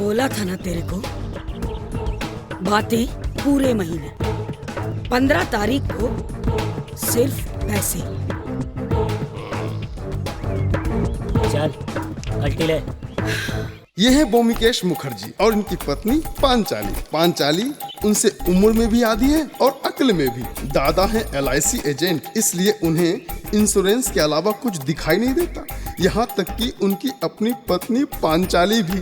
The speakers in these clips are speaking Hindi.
बोला था ना तेरे को, बातें पूरे महीने, 15 तारीख को सिर्फ पैसे। चल अल्टी ले। ये है भूमिकेश मुखर्जी और इनकी पत्नी पांचाली। पांचाली उनसे उम्र में भी आधी है और अक्ल में भी। दादा है LIC एजेंट, इसलिए उन्हें इंश्योरेंस के अलावा कुछ दिखाई नहीं देता। यहाँ तक कि उनकी अपनी पत्नी पांचाली भी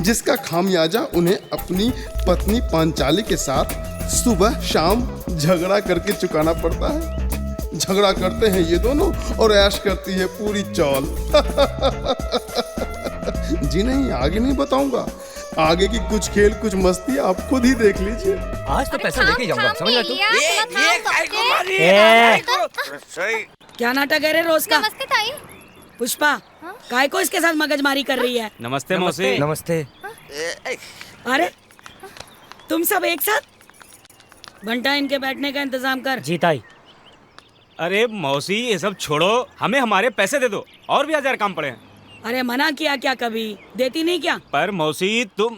जिसका खामियाजा उन्हें अपनी पत्नी पांचाली के साथ सुबह शाम झगड़ा करके चुकाना पड़ता है। झगड़ा करते हैं ये दोनों और ऐश करती है पूरी चौल। जी नहीं, आगे नहीं बताऊंगा। आगे की कुछ खेल कुछ मस्ती आप खुद ही देख लीजिए। आज तो पैसा लेके जाऊंगा, समझ रहा तू? क्या नाटक है रे रोज का? नमस्ते ताई। पुष्पा, काय को इसके साथ मगजमारी कर रही है? नमस्ते मौसी। नमस्ते। अरे तुम सब एक साथ? घंटा इनके बैठने का इंतजाम कर। जी ताई। अरे मौसी ये सब छोड़ो, हमें हमारे पैसे दे दो, और भी 1000 काम पड़े हैं। अरे मना किया क्या कभी? देती नहीं क्या? पर मौसी तुम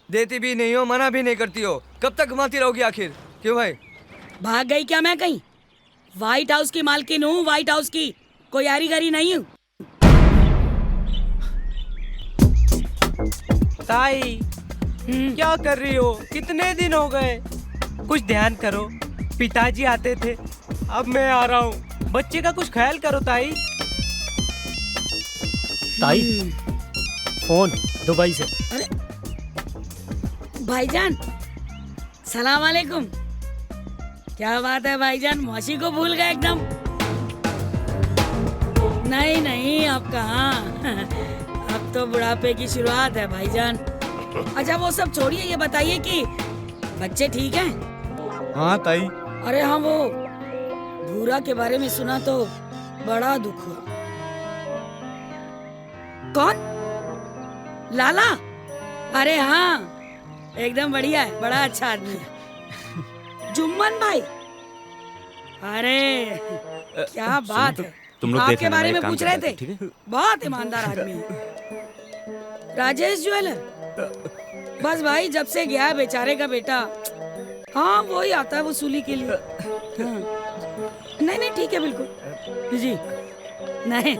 देती भी नहीं हो, मना भी नहीं करती हो, कब तक घुमाती रहोगी आखिर? क्यों भाई? भाग गई क्या मैं कहीं? व्हाइट हाउस की मालकिन हूँ, व्हाइट हाउस की, कोई यारी गरी नहीं हूँ। ताई क्या कर रही हो? कितने दिन हो गए? कुछ ध्यान करो, पिताजी आते थे, अब मैं आ रहा हूँ। बच्चे का कुछ ख्याल करो ताई। ताई फोन दुबई से। अरे भाईजान, सलाम वालेकुम। क्या बात है भाईजान, मौसी को भूल गए एकदम? नहीं नहीं, अब कहाँ, अब तो बुढ़ापे की शुरुआत है भाईजान। अच्छा वो सब छोड़िए, ये बताइए कि बच्चे ठीक हैं? हाँ ताई। अरे हाँ, वो भूरा के बारे में सुना तो बड़ा दुख हुआ। कौन? लाला? अरे हाँ, एकदम बढ़िया है, बड़ा अच्छा आदमी है। जुम्मन भाई, अरे क्या बात है। तुम लोग आपके बारे में पूछ रहे थे, बहुत ईमानदार आदमी है। राजेश ज्वेलर, बस भाई जब से गया बेचारे का बेटा, हाँ वही आता है वसूली के लिए। हाँ। नहीं नहीं ठीक है बिल्कुल जी, नहीं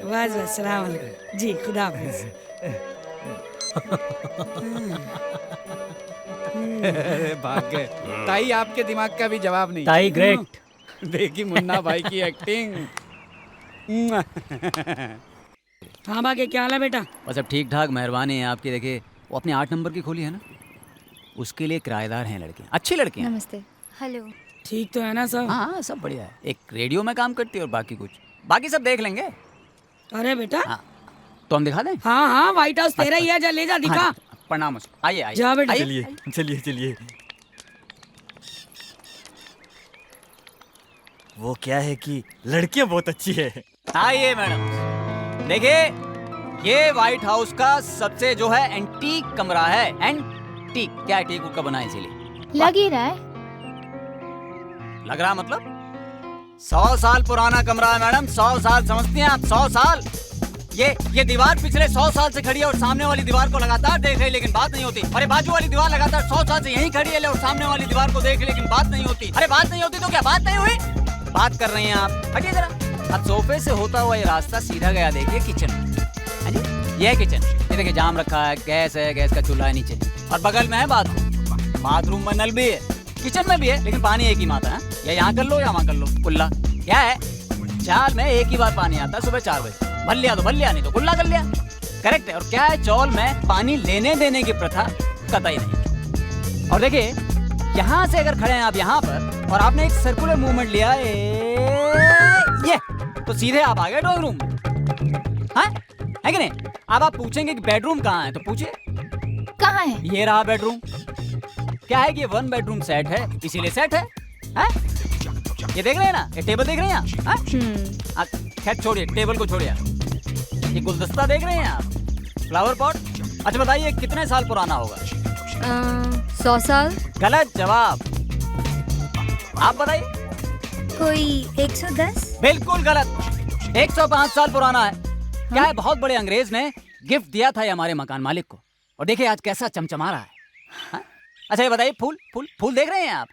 बस बस, सलाम अलैकुम जी, खुदा हाफिज। भाग गए ताई, आपके दिमाग का भी जवाब नहीं। ताई ग्रेट। देखी मुन्ना भाई की एक्टिंग। हाँ बाकी क्या हाल है बेटा? बस अब ठीक ठाक, मेहरबानी है आपकी। देखिए वो अपने 8 नंबर की खोली है ना, उसके लिए किराएदार हैं लड़के, अच्छे लड़के हैं। नमस्ते। हेलो। ठीक तो है ना सब? हाँ सब बढ़िया है। एक रेडियो में काम करती है और बाकी कुछ, बाकी सब देख लेंगे। अरे बेटा हाँ तो हम दिखा दें? हाँ हाँ, व्हाइट हाउस तेरा ही है, जा ले जा दिखा। हाँ, प्रणाम। आइए आइए जा बेटा। आइए। चलिए चलिए। वो क्या है कि लड़कियां बहुत अच्छी है। आइए मैडम, देखिए ये व्हाइट हाउस का सबसे जो है एंटीक कमरा है। एंटीक क्या है? टीक का बना है इसीलिए। लग ही रहा है। लग रहा मतलब 100 साल पुराना कमरा है मैडम। 100 साल समझती हैं आप? 100 साल। ये दीवार पिछले 100 साल से खड़ी है और सामने वाली दीवार को लगातार देख रही है लेकिन बात नहीं होती। अरे बाजू वाली दीवार लगातार 100 साल से यहीं खड़ी है और सामने वाली दीवार को देख रही है लेकिन बात नहीं होती। अरे बात नहीं होती तो क्या बात नहीं हुई? बात कर रहे हैं आप, हटिए जरा। अब सोफे से होता हुआ ये रास्ता सीधा गया, देखिए किचन। हाँ जी, ये है किचन। ये देखिए जाम रखा है, गैस है, गैस का चूल्हा है नीचे, और बगल में है बाथरूम। बाथरूम में नल भी है, किचन में भी है, लेकिन पानी एक ही आता है। या यहाँ कर लो या वहाँ कर लो। कुल्ला क्या है, चाल में एक ही बार पानी आता है, सुबह 4 बजे। भर लिया तो भर लिया, नहीं तो कुल्ला कर लिया। करेक्ट है। और क्या है, चौल में पानी लेने देने की प्रथा कतई नहीं। और देखिए यहाँ से अगर खड़े हैं आप यहाँ पर और आपने एक सर्कुलर मूवमेंट लिया ये, तो सीधे आप आ गए ड्राइंग रूम में। हाँ है कि नहीं? अब आप पूछेंगे कि बेडरूम कहाँ है, तो पूछिए कहाँ है? ये रहा बेडरूम। क्या है कि ये 1 बेडरूम सेट है, इसीलिए सेट है। ये देख रहे हैं ना, ये टेबल देख रहे हैं आप? खैर छोड़िए, टेबल को छोड़िए। ये गुलदस्ता देख रहे हैं आप, फ्लावर पॉट। अच्छा बताइए कितने साल पुराना होगा? 100 साल। गलत जवाब। आप बताइए। कोई 110। बिल्कुल गलत। 105 साल पुराना है। क्या है, बहुत बड़े अंग्रेज ने गिफ्ट दिया था ये हमारे मकान मालिक को, और देखिए आज कैसा चमचमा रहा है। हाँ? अच्छा ये बताइए, फूल फूल फूल देख रहे हैं आप?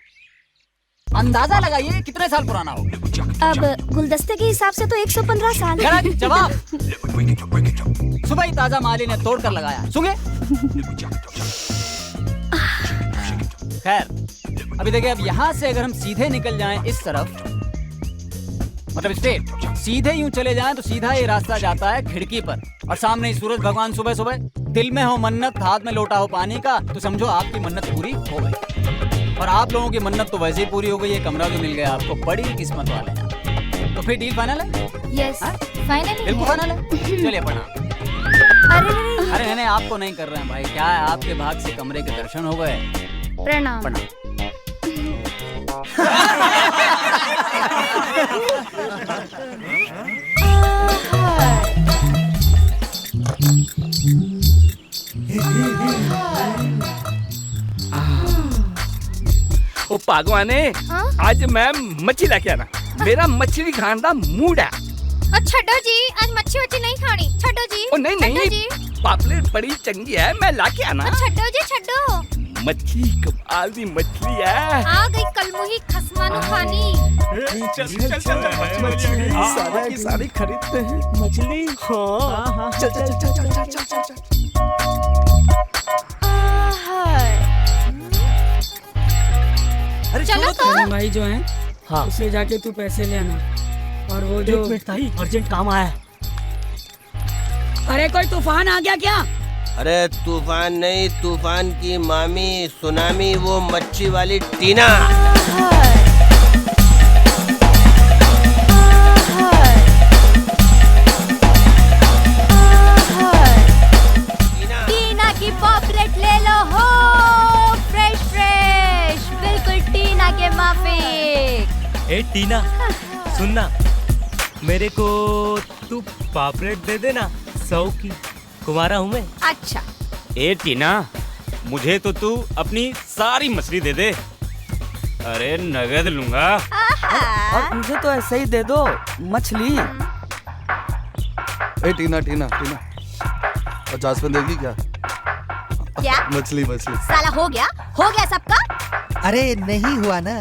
अंदाजा लगाइए कितने साल पुराना होगा। अब गुलदस्ते के हिसाब से तो 115 साल। गलत जवाब। सुबह ही ताजा माली ने तोड़ कर लगाया। सुनिए। खैर, अभी देखिए, अब यहाँ से अगर हम सीधे निकल जाएं इस तरफ, मतलब स्ट्रेट सीधे यूं चले जाएं, तो सीधा ये रास्ता जाता है खिड़की पर, और सामने ही सूरज भगवान सुबह सुबह। दिल में हो मन्नत, हाथ में लोटा हो पानी का, तो समझो आपकी मन्नत पूरी हो गई। और आप लोगों की मन्नत तो वैसे ही पूरी हो गई। ये कमरा जो मिल गया आपको, बड़ी किस्मत वाले हैं। तो फिर डील फाइनल है? यस, फाइनली बिल्कुल फाइनल है। चलिए प्रणाम। अरे नहीं, आपको नहीं कर रहे हैं भाई, क्या है, आपके भाग से कमरे के दर्शन हो गए। प्रणाम। प्रणाम। ओ पागवाने, आज मैं मच्छी लाके आना। मेरा मछली खाने का मूड है। छड्डो जी, आज मच्छी वच्छी नहीं खानी। छड्डो जी। ओ नहीं नहीं, पापलेट बड़ी चंगी है, मैं लाके आना। छड्डो जी, छड्डो। मच्छली कमाल दी मछली है। आ गई कलमुही खसमानु खानी। चल चल चल, मछली सारे की सारी खरीदते हैं। मछली हाँ, चल चल चल चल चल चल चल चल। चलो तो। भाई जो है, हाँ, उसे जाके तू पैसे ले आना। और वो जो, एक मिनट ताई, अर्जेंट काम आया है। अरे कोई तूफान आ गया क्या? अरे तूफान नहीं, तूफान की मामी सुनामी, वो मच्छी वाली टीना। टीना की पॉपलेट ले लो हो, फ्रेश फ्रेश, बिल्कुल टीना के माफिक। ए टीना, सुनना, मेरे को तू पापलेट दे देना 100 की। कुमारा हूँ मैं। अच्छा। ए टीना, मुझे तो तू अपनी सारी मछली दे दे। अरे नगद लूंगा। और मुझे तो ऐसे ही दे दो मछली। ए टीना टीना टीना, 50 में देगी क्या? क्या? मछली मछली। साला हो गया सबका। अरे नहीं हुआ ना,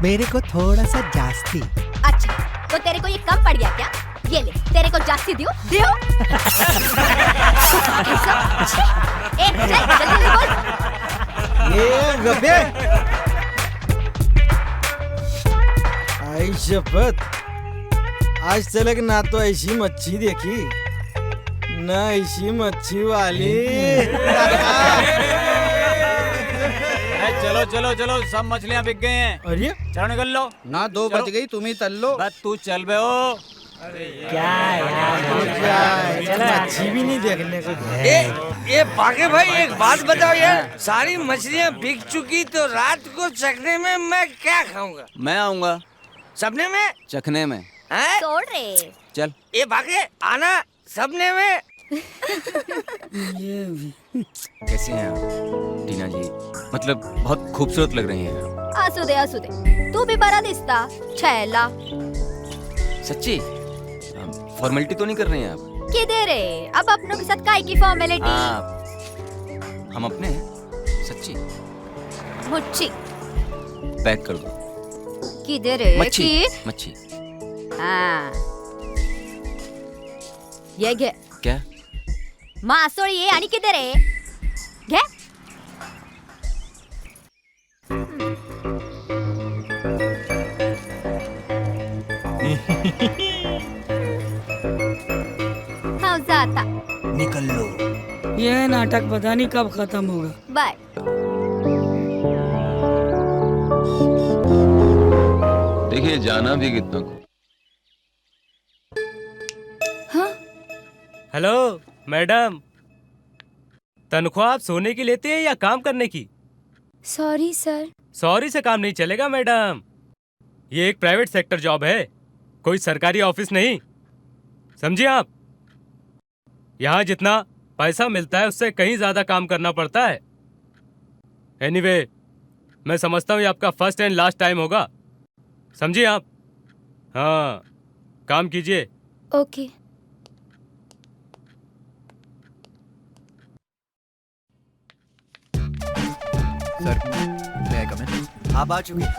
मेरे को थोड़ा सा जास्ती। अच्छा, तो तेरे को ये कम पड़ गया क्या? ये ले, तेरे को जास्ती दियो। जल्दी बोल। ये गबे, आई शपथ, आज तक ना तो ऐसी मच्छी देखी, ना ऐसी मच्छी वाली। चलो चलो चलो, सब मछलियाँ बिक गई हैं। अरे चलो निकल लो। ना 2 बज गई, तुम ही तल लो। बस तू चल बे हो। क्या यार, मच्छी भी नहीं देखने को। ये बाके भाई, एक बात बताओ यार, सारी मछलियाँ बिक चुकी तो रात को चखने में मैं क्या खाऊंगा? मैं आऊंगा सपने में, चखने में। हैं? छोड़ रे। चल। ये बाके आना सपने में। ये भी कैसी हैं आप टीना जी? मतलब बहुत खूबसूरत लग रही हैं। आसू दे, तू भी बड़ा दिसता छैला। सच्ची? फॉर्मेलिटी तो नहीं कर रही हैं आप? किधर रे, अब अपनों के साथ काय की फॉर्मेलिटी? हम अपने हैं, सच्ची। मुच्छी पैक कर दो। किधर रे? मच्छी की? मच्छी। हाँ, ये घे। क्या? मासोड़ी ये आणि किधर रे? घे। हाँ जाता। निकल लो। ये नाटक पता नहीं कब खत्म होगा। बाय। देखिए जाना भी कितना को। हाँ? हेलो मैडम, तनख्वाह आप सोने की लेते हैं या काम करने की? Sorry sir. सॉरी से काम नहीं चलेगा मैडम, ये एक प्राइवेट सेक्टर जॉब है, कोई सरकारी ऑफिस नहीं, समझिए आप। यहाँ जितना पैसा मिलता है उससे कहीं ज्यादा काम करना पड़ता है। एनीवे, मैं समझता हूँ ये आपका फर्स्ट एंड लास्ट टाइम होगा, समझिए आप। हाँ, काम कीजिए। ओके। सर मैं कम है। आप आ चुके हैं।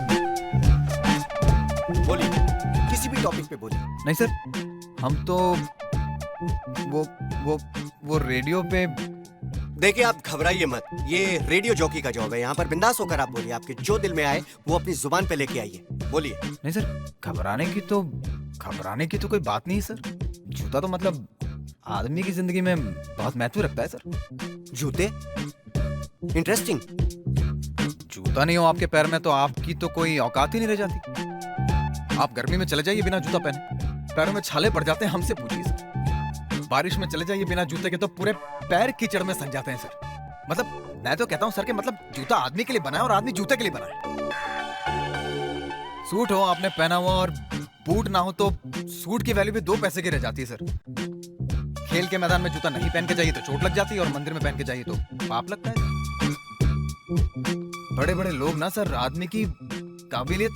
बोलिए, किसी भी टॉपिक पे बोलिए। नहीं सर, हम तो वो रेडियो पे। देखिए आप घबराइए मत, ये रेडियो जॉकी का जॉब है। यहाँ पर बिंदास होकर आप बोलिए, आपके जो दिल में आए वो अपनी जुबान पे लेके आइए। बोलिए। नहीं सर, घबराने की तो कोई बात नहीं है सर। जूता तो मतलब आदमी की जिंदगी में बहुत महत्व रखता है सर। जूते? इंटरेस्टिंग। जूता नहीं हो आपके पैर में तो आपकी तो कोई औकात ही नहीं रह जाती। आप गर्मी में चले जाइए बिना जूता पहने, पैरों में छाले पड़ जाते हैं, हमसे पूछिए सर। बारिश में चले जाइए बिना जूते के तो पूरे पैर कीचड़ में सज जाते हैं सर। मतलब मैं तो कहता हूँ सर कि मतलब जूता आदमी के लिए बना है और आदमी जूते के लिए बना है। सूट हो आपने पहना हुआ और बूट ना हो तो सूट की वैल्यू भी 2 पैसे की रह जाती है सर। खेल के मैदान में जूता नहीं पहन के जाइए तो चोट लग जाती है और मंदिर में पहन के जाइए तो पाप लगता है। बड़े बड़े लोग ना सर आदमी की काबिलियत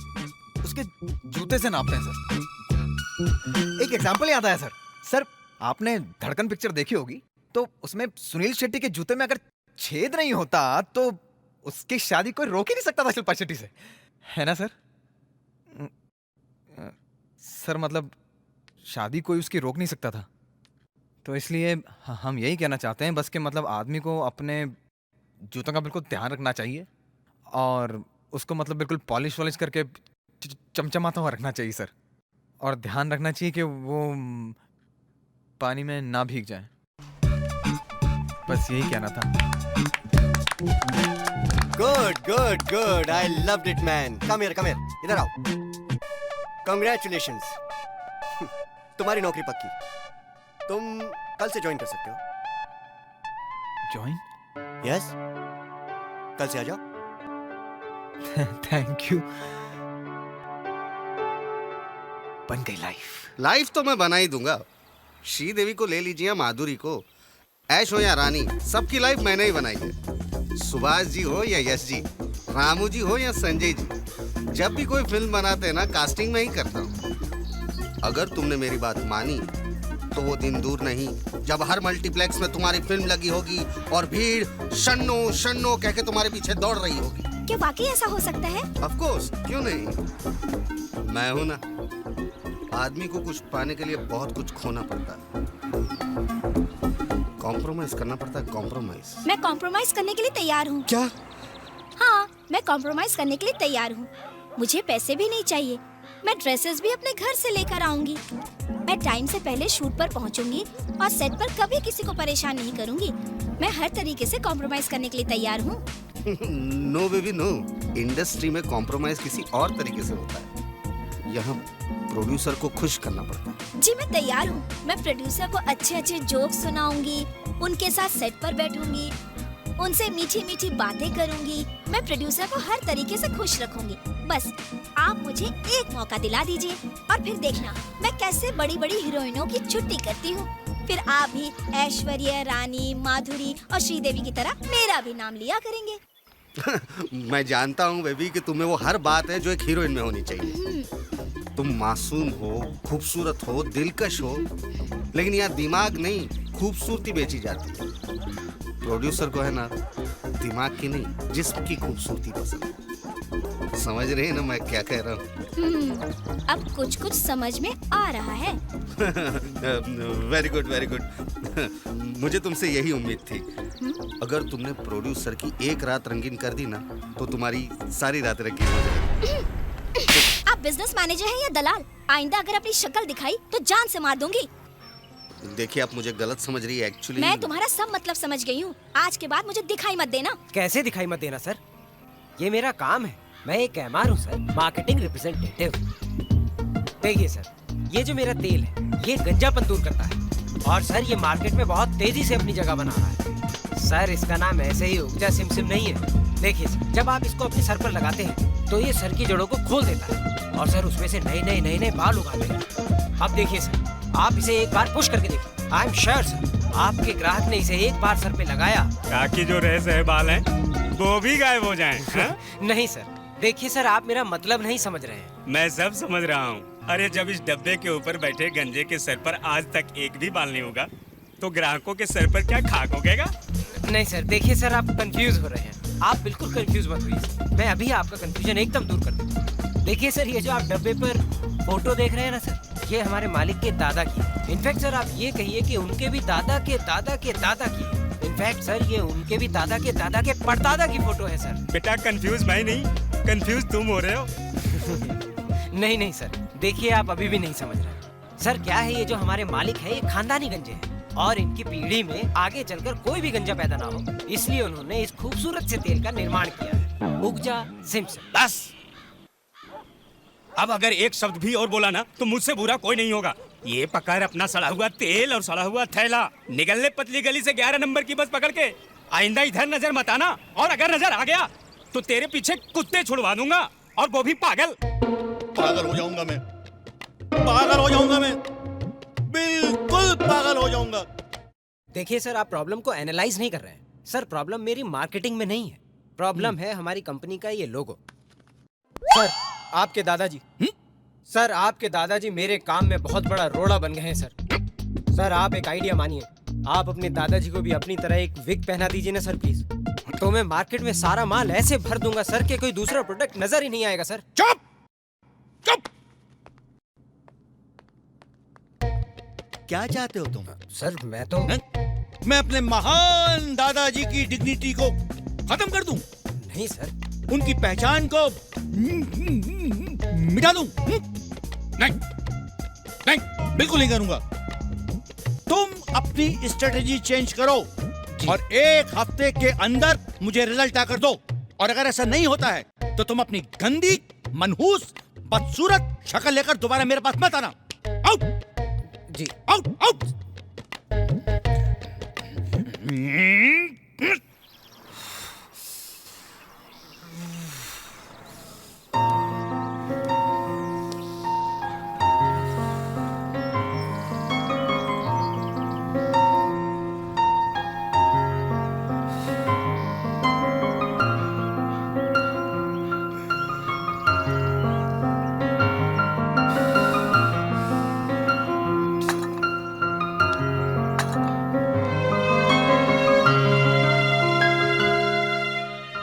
उसके जूते से नापते हैं सर। एक एग्जांपल याद आया सर। सर आपने धड़कन पिक्चर देखी होगी, तो उसमें सुनील शेट्टी के जूते में अगर छेद नहीं होता तो उसकी शादी कोई रोक ही नहीं सकता था शिल्पा शेट्टी से, है ना सर? सर मतलब शादी कोई उसकी रोक नहीं सकता था, तो इसलिए हम यही कहना चाहते हैं बस कि मतलब आदमी को अपने जूतों का बिल्कुल ध्यान रखना चाहिए और उसको मतलब बिल्कुल पॉलिश वॉलिश करके चमचमाता हुआ रखना चाहिए सर। और ध्यान रखना चाहिए कि वो पानी में ना भीग जाए। बस यही कहना था। Good good good, I loved it man. Come here, इधर आओ। कांग्रेचुलेशंस, तुम्हारी नौकरी पक्की। तुम कल से ज्वाइन कर सकते हो। ज्वाइन? यस, कल से आ जाओ। Thank you. बन गई लाइफ तो मैं बना ही दूंगा। श्रीदेवी को ले लीजिए, माधुरी को, ऐश हो या रानी, सबकी लाइफ मैंने ही बनाई है। सुभाष जी हो या यश जी, रामू जी हो या संजय जी, जब भी कोई फिल्म बनाते हैं ना, कास्टिंग में ही करता हूँ। अगर तुमने मेरी बात मानी तो वो दिन दूर नहीं जब हर मल्टीप्लेक्स में तुम्हारी फिल्म लगी होगी और भीड़ शन्नो शन्नो कह के तुम्हारे पीछे दौड़ रही होगी। क्या वाकई ऐसा हो सकता है? ऑफ कोर्स, क्यों नहीं। मैं हूं ना। आदमी को कुछ पाने के लिए बहुत कुछ खोना पड़ता है, कॉम्प्रोमाइज करना पड़ता है। कॉम्प्रोमाइज। मैं कॉम्प्रोमाइज करने के लिए तैयार हूँ। क्या? हाँ, मैं कॉम्प्रोमाइज करने के लिए तैयार हूँ। मुझे पैसे भी नहीं चाहिए, मैं ड्रेसेस भी अपने घर से लेकर आऊंगी। मैं टाइम से पहले शूट पर पहुंचूंगी और सेट पर कभी किसी को परेशान नहीं करूंगी। मैं हर तरीके से कॉम्प्रोमाइज करने के लिए तैयार हूँ। नो बेबी नो, इंडस्ट्री में कॉम्प्रोमाइज किसी और तरीके से होता है। यहाँ प्रोड्यूसर को खुश करना पड़ता है। जी मैं तैयार हूँ। मैं प्रोड्यूसर को अच्छे अच्छे जोक सुनाऊंगी, उनके साथ सेट पर बैठूंगी, उनसे मीठी मीठी बातें करूंगी। मैं प्रोड्यूसर को हर तरीके से खुश रखूंगी। बस आप मुझे एक मौका दिला दीजिए और फिर देखना मैं कैसे बड़ी बड़ी हीरोइनों की छुट्टी करती हूँ। फिर आप भी ऐश्वर्या रानी, माधुरी और श्रीदेवी की तरह मेरा भी नाम लिया करेंगे। मैं जानता हूँ बेबी कि तुम्हें वो हर बात है जो एक हीरोइन में होनी चाहिए। तुम मासूम हो, खूबसूरत हो, दिलकश हो, लेकिन यहाँ दिमाग नहीं खूबसूरती बेची जाती है। प्रोड्यूसर को है ना दिमाग की नहीं जिस्म की खूबसूरती पसंद है। समझ रहे हैं ना मैं क्या कह रहा हूँ? अब कुछ कुछ समझ में आ रहा है। Very good very good. मुझे तुमसे यही उम्मीद थी। अगर तुमने प्रोड्यूसर की एक रात रंगीन कर दी ना तो तुम्हारी सारी रात रंगीन हो जाएगी। आप बिजनेस मैनेजर हैं या दलाल? आइंदा अगर अपनी शक्ल दिखाई तो जान से मार दूंगी। देखिए आप मुझे गलत समझ रही है। एक्चुअली मैं तुम्हारा सब मतलब समझ गई हूँ। आज के बाद मुझे दिखाई मत देना। कैसे दिखाई मत देना सर? ये मेरा काम है। मैं एक एमआर हूँ सर, मार्केटिंग रिप्रेजेंटेटिव। देखिए सर, ये जो मेरा तेल है ये गंजापन दूर करता है और सर ये मार्केट में बहुत तेजी से अपनी जगह बना रहा है। सर इसका नाम ऐसे ही उपजा सिमसिम नहीं है। देखिए सर, जब आप इसको अपने सर पर लगाते हैं तो ये सर की जड़ों को खोल देता है और सर उसमें से नए बाल उगाते हैं। अब देखिए सर, आप इसे एक बार पुश करके देखिए। आई एम श्योर सर, आपके ग्राहक ने इसे एक बार सर पे लगाया, बाकी जो रह सहे बाल हैं वो भी गायब हो जाएं। नहीं सर, देखिए सर, आप मेरा मतलब नहीं समझ रहे हैं। मैं सब समझ रहा हूँ। अरे जब इस डब्बे के ऊपर बैठे गंजे के सर पर आज तक एक भी बाल नहीं होगा तो ग्राहकों के सर पर क्या खाक उगेगा? नहीं सर, देखिए सर, आप कंफ्यूज हो रहे हैं। आप बिल्कुल कंफ्यूज मत होइए, मैं अभी आपका कंफ्यूजन एकदम दूर कर दूंगा। देखिए सर, ये जो आप डब्बे पर फोटो देख रहे हैं ना सर, ये हमारे मालिक के दादा की है। इनफैक्ट सर, आप ये कहिए कि उनके भी दादा के दादा के दादा की है। इनफैक्ट सर, ये उनके भी दादा के परदादा की फोटो है सर। बेटा कंफ्यूज मैं नहीं, कंफ्यूज तुम हो रहे हो। नहीं नहीं सर, देखिए आप अभी भी नहीं समझ रहे सर। क्या है, ये जो हमारे मालिक है ये खानदानी गंजे हैं और इनकी पीढ़ी में आगे चलकर कोई भी गंजा पैदा ना हो, इसलिए उन्होंने इस खूबसूरत से तेल का निर्माण किया है, उगजा सिम्पसन। बस अब अगर एक शब्द भी और बोला ना तो मुझसे बुरा कोई नहीं होगा। ये पकड़ अपना सड़ा हुआ तेल और सड़ा हुआ थैला, निकल ले पतली गली से 11 नंबर की बस पकड़ के। आइंदा इधर नजर मत आना, और अगर नजर आ गया तो तेरे पीछे कुत्ते छुड़वा दूंगा, और वो भी पागल। पागल हो जाऊंगा मैं, पागल हो जाऊंगा मैं, बिल्कुल पागल हो जाऊंगा। देखिए सर, आप प्रॉब्लम को एनालाइज नहीं कर रहे हैं सर। प्रॉब्लम मेरी मार्केटिंग में नहीं है, प्रॉब्लम है हमारी कंपनी का ये लोगो। सर आपके दादाजी सर आपके दादाजी मेरे काम में बहुत बड़ा रोड़ा बन गए हैं सर। सर आप एक आइडिया मानिए, आप अपने दादाजी को भी अपनी तरह एक विग पहना दीजिए ना सर प्लीज, तो मैं मार्केट में सारा माल ऐसे भर दूंगा सर कि कोई दूसरा प्रोडक्ट नजर ही नहीं आएगा सर। चुप चुप, क्या चाहते हो तुम? सर मैं तो मैं अपने महान दादाजी की डिग्निटी को खत्म कर दूं? नहीं सर, उनकी पहचान को मिटा दूं? नहीं नहीं, बिल्कुल नहीं करूंगा। तुम अपनी स्ट्रेटेजी चेंज करो और 1 हफ्ते के अंदर मुझे रिजल्ट आकर दो, और अगर ऐसा नहीं होता है तो तुम अपनी गंदी, मनहूस, बदसूरत शक्ल लेकर दोबारा मेरे पास मत आना। आउट जी, आउट आउट।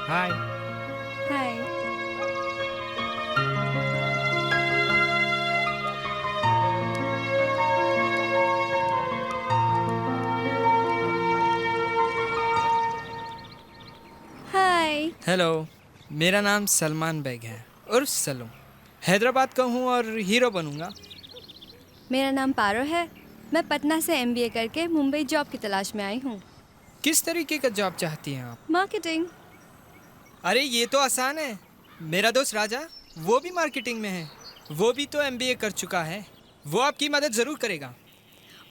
हाय हाय। हाय। हेलो, मेरा नाम सलमान बेग है और सलूम। हैदराबाद का हूँ और हीरो बनूंगा। मेरा नाम पारो है, मैं पटना से MBA करके मुंबई जॉब की तलाश में आई हूँ। किस तरीके का जॉब चाहती हैं आप? मार्केटिंग। अरे ये तो आसान है। मेरा दोस्त राजा, वो भी मार्केटिंग में है, वो भी तो MBA कर चुका है, वो आपकी मदद ज़रूर करेगा।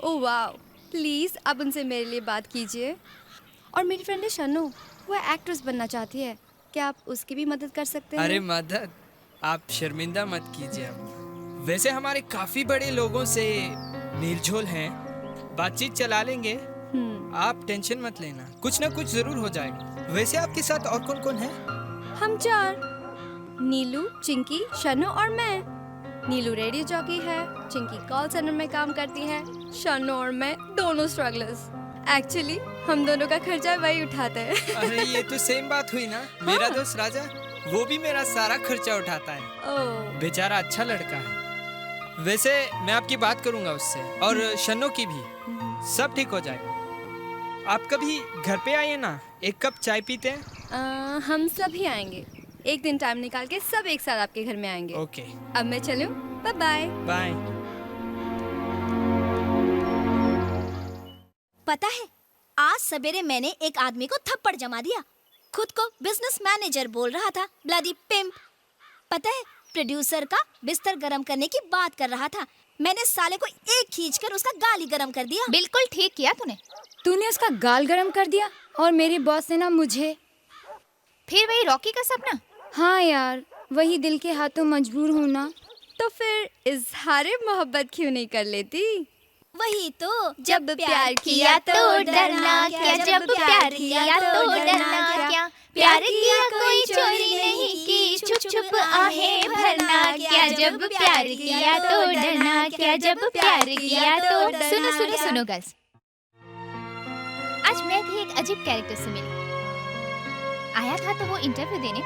ओह वाह, प्लीज़ आप उनसे मेरे लिए बात कीजिए। और मेरी फ्रेंड है शनु, वो एक्ट्रेस बनना चाहती है, क्या आप उसकी भी मदद कर सकते हैं? अरे मदद, आप शर्मिंदा मत कीजिए। अब वैसे हमारे काफ़ी बड़े लोगों से मेलझोल हैं, बातचीत चला लेंगे, आप टेंशन मत लेना, कुछ ना कुछ ज़रूर हो जाएगा। वैसे आपके साथ और कौन कौन है? हम 4, नीलू, चिंकी, शनु और मैं। नीलू रेडियो जॉकी है, चिंकी कॉल सेंटर में काम करती है, शनु और मैं दोनों स्ट्रगलर्स। एक्चुअली हम दोनों का खर्चा वही उठाते हैं। अरे ये तो सेम बात हुई ना। मेरा दोस्त राजा, वो भी मेरा सारा खर्चा उठाता है। बेचारा अच्छा लड़का है। वैसे मैं आपकी बात करूंगा उससे, और शनो की भी, सब ठीक हो जाएगा। आप कभी घर पे आइए ना, एक कप चाय पीते हैं। हम सभी आएंगे, एक दिन टाइम निकाल के सब एक साथ आपके घर में आएंगे। ओके, अब मैं चलूं, बाय बाय। बाय। पता है, आज सवेरे मैंने एक आदमी को थप्पड़ जमा दिया। खुद को बिजनेस मैनेजर बोल रहा था, ब्लडी पिम्प। पता है, प्रोड्यूसर का बिस्तर गरम करने की बात कर रहा था, मैंने साले को एक खींचकर उसका गाल ही गरम कर दिया। बिल्कुल ठीक किया तूने उसका गाल गरम कर दिया, और मेरे बॉस ने ना मुझे। फिर वही रॉकी का सपना? हाँ यार, वही दिल के हाथों मजबूर होना। तो फिर इजहार मोहब्बत क्यों नहीं कर लेती? वही तो, जब प्यार किया तो डरना क्या, जब प्यार किया तो डरना क्या, प्यार किया कोई चोरी नहीं की, छुप छुप आहें भरना क्या, जब प्यार किया तो डरना क्या, जब प्यार किया तो डरना। सुनो सुनो सुनो गर्ल्स, आज मैं भी एक अजीब कैरेक्टर से मिली। आया था तो वो इंटरव्यू देने,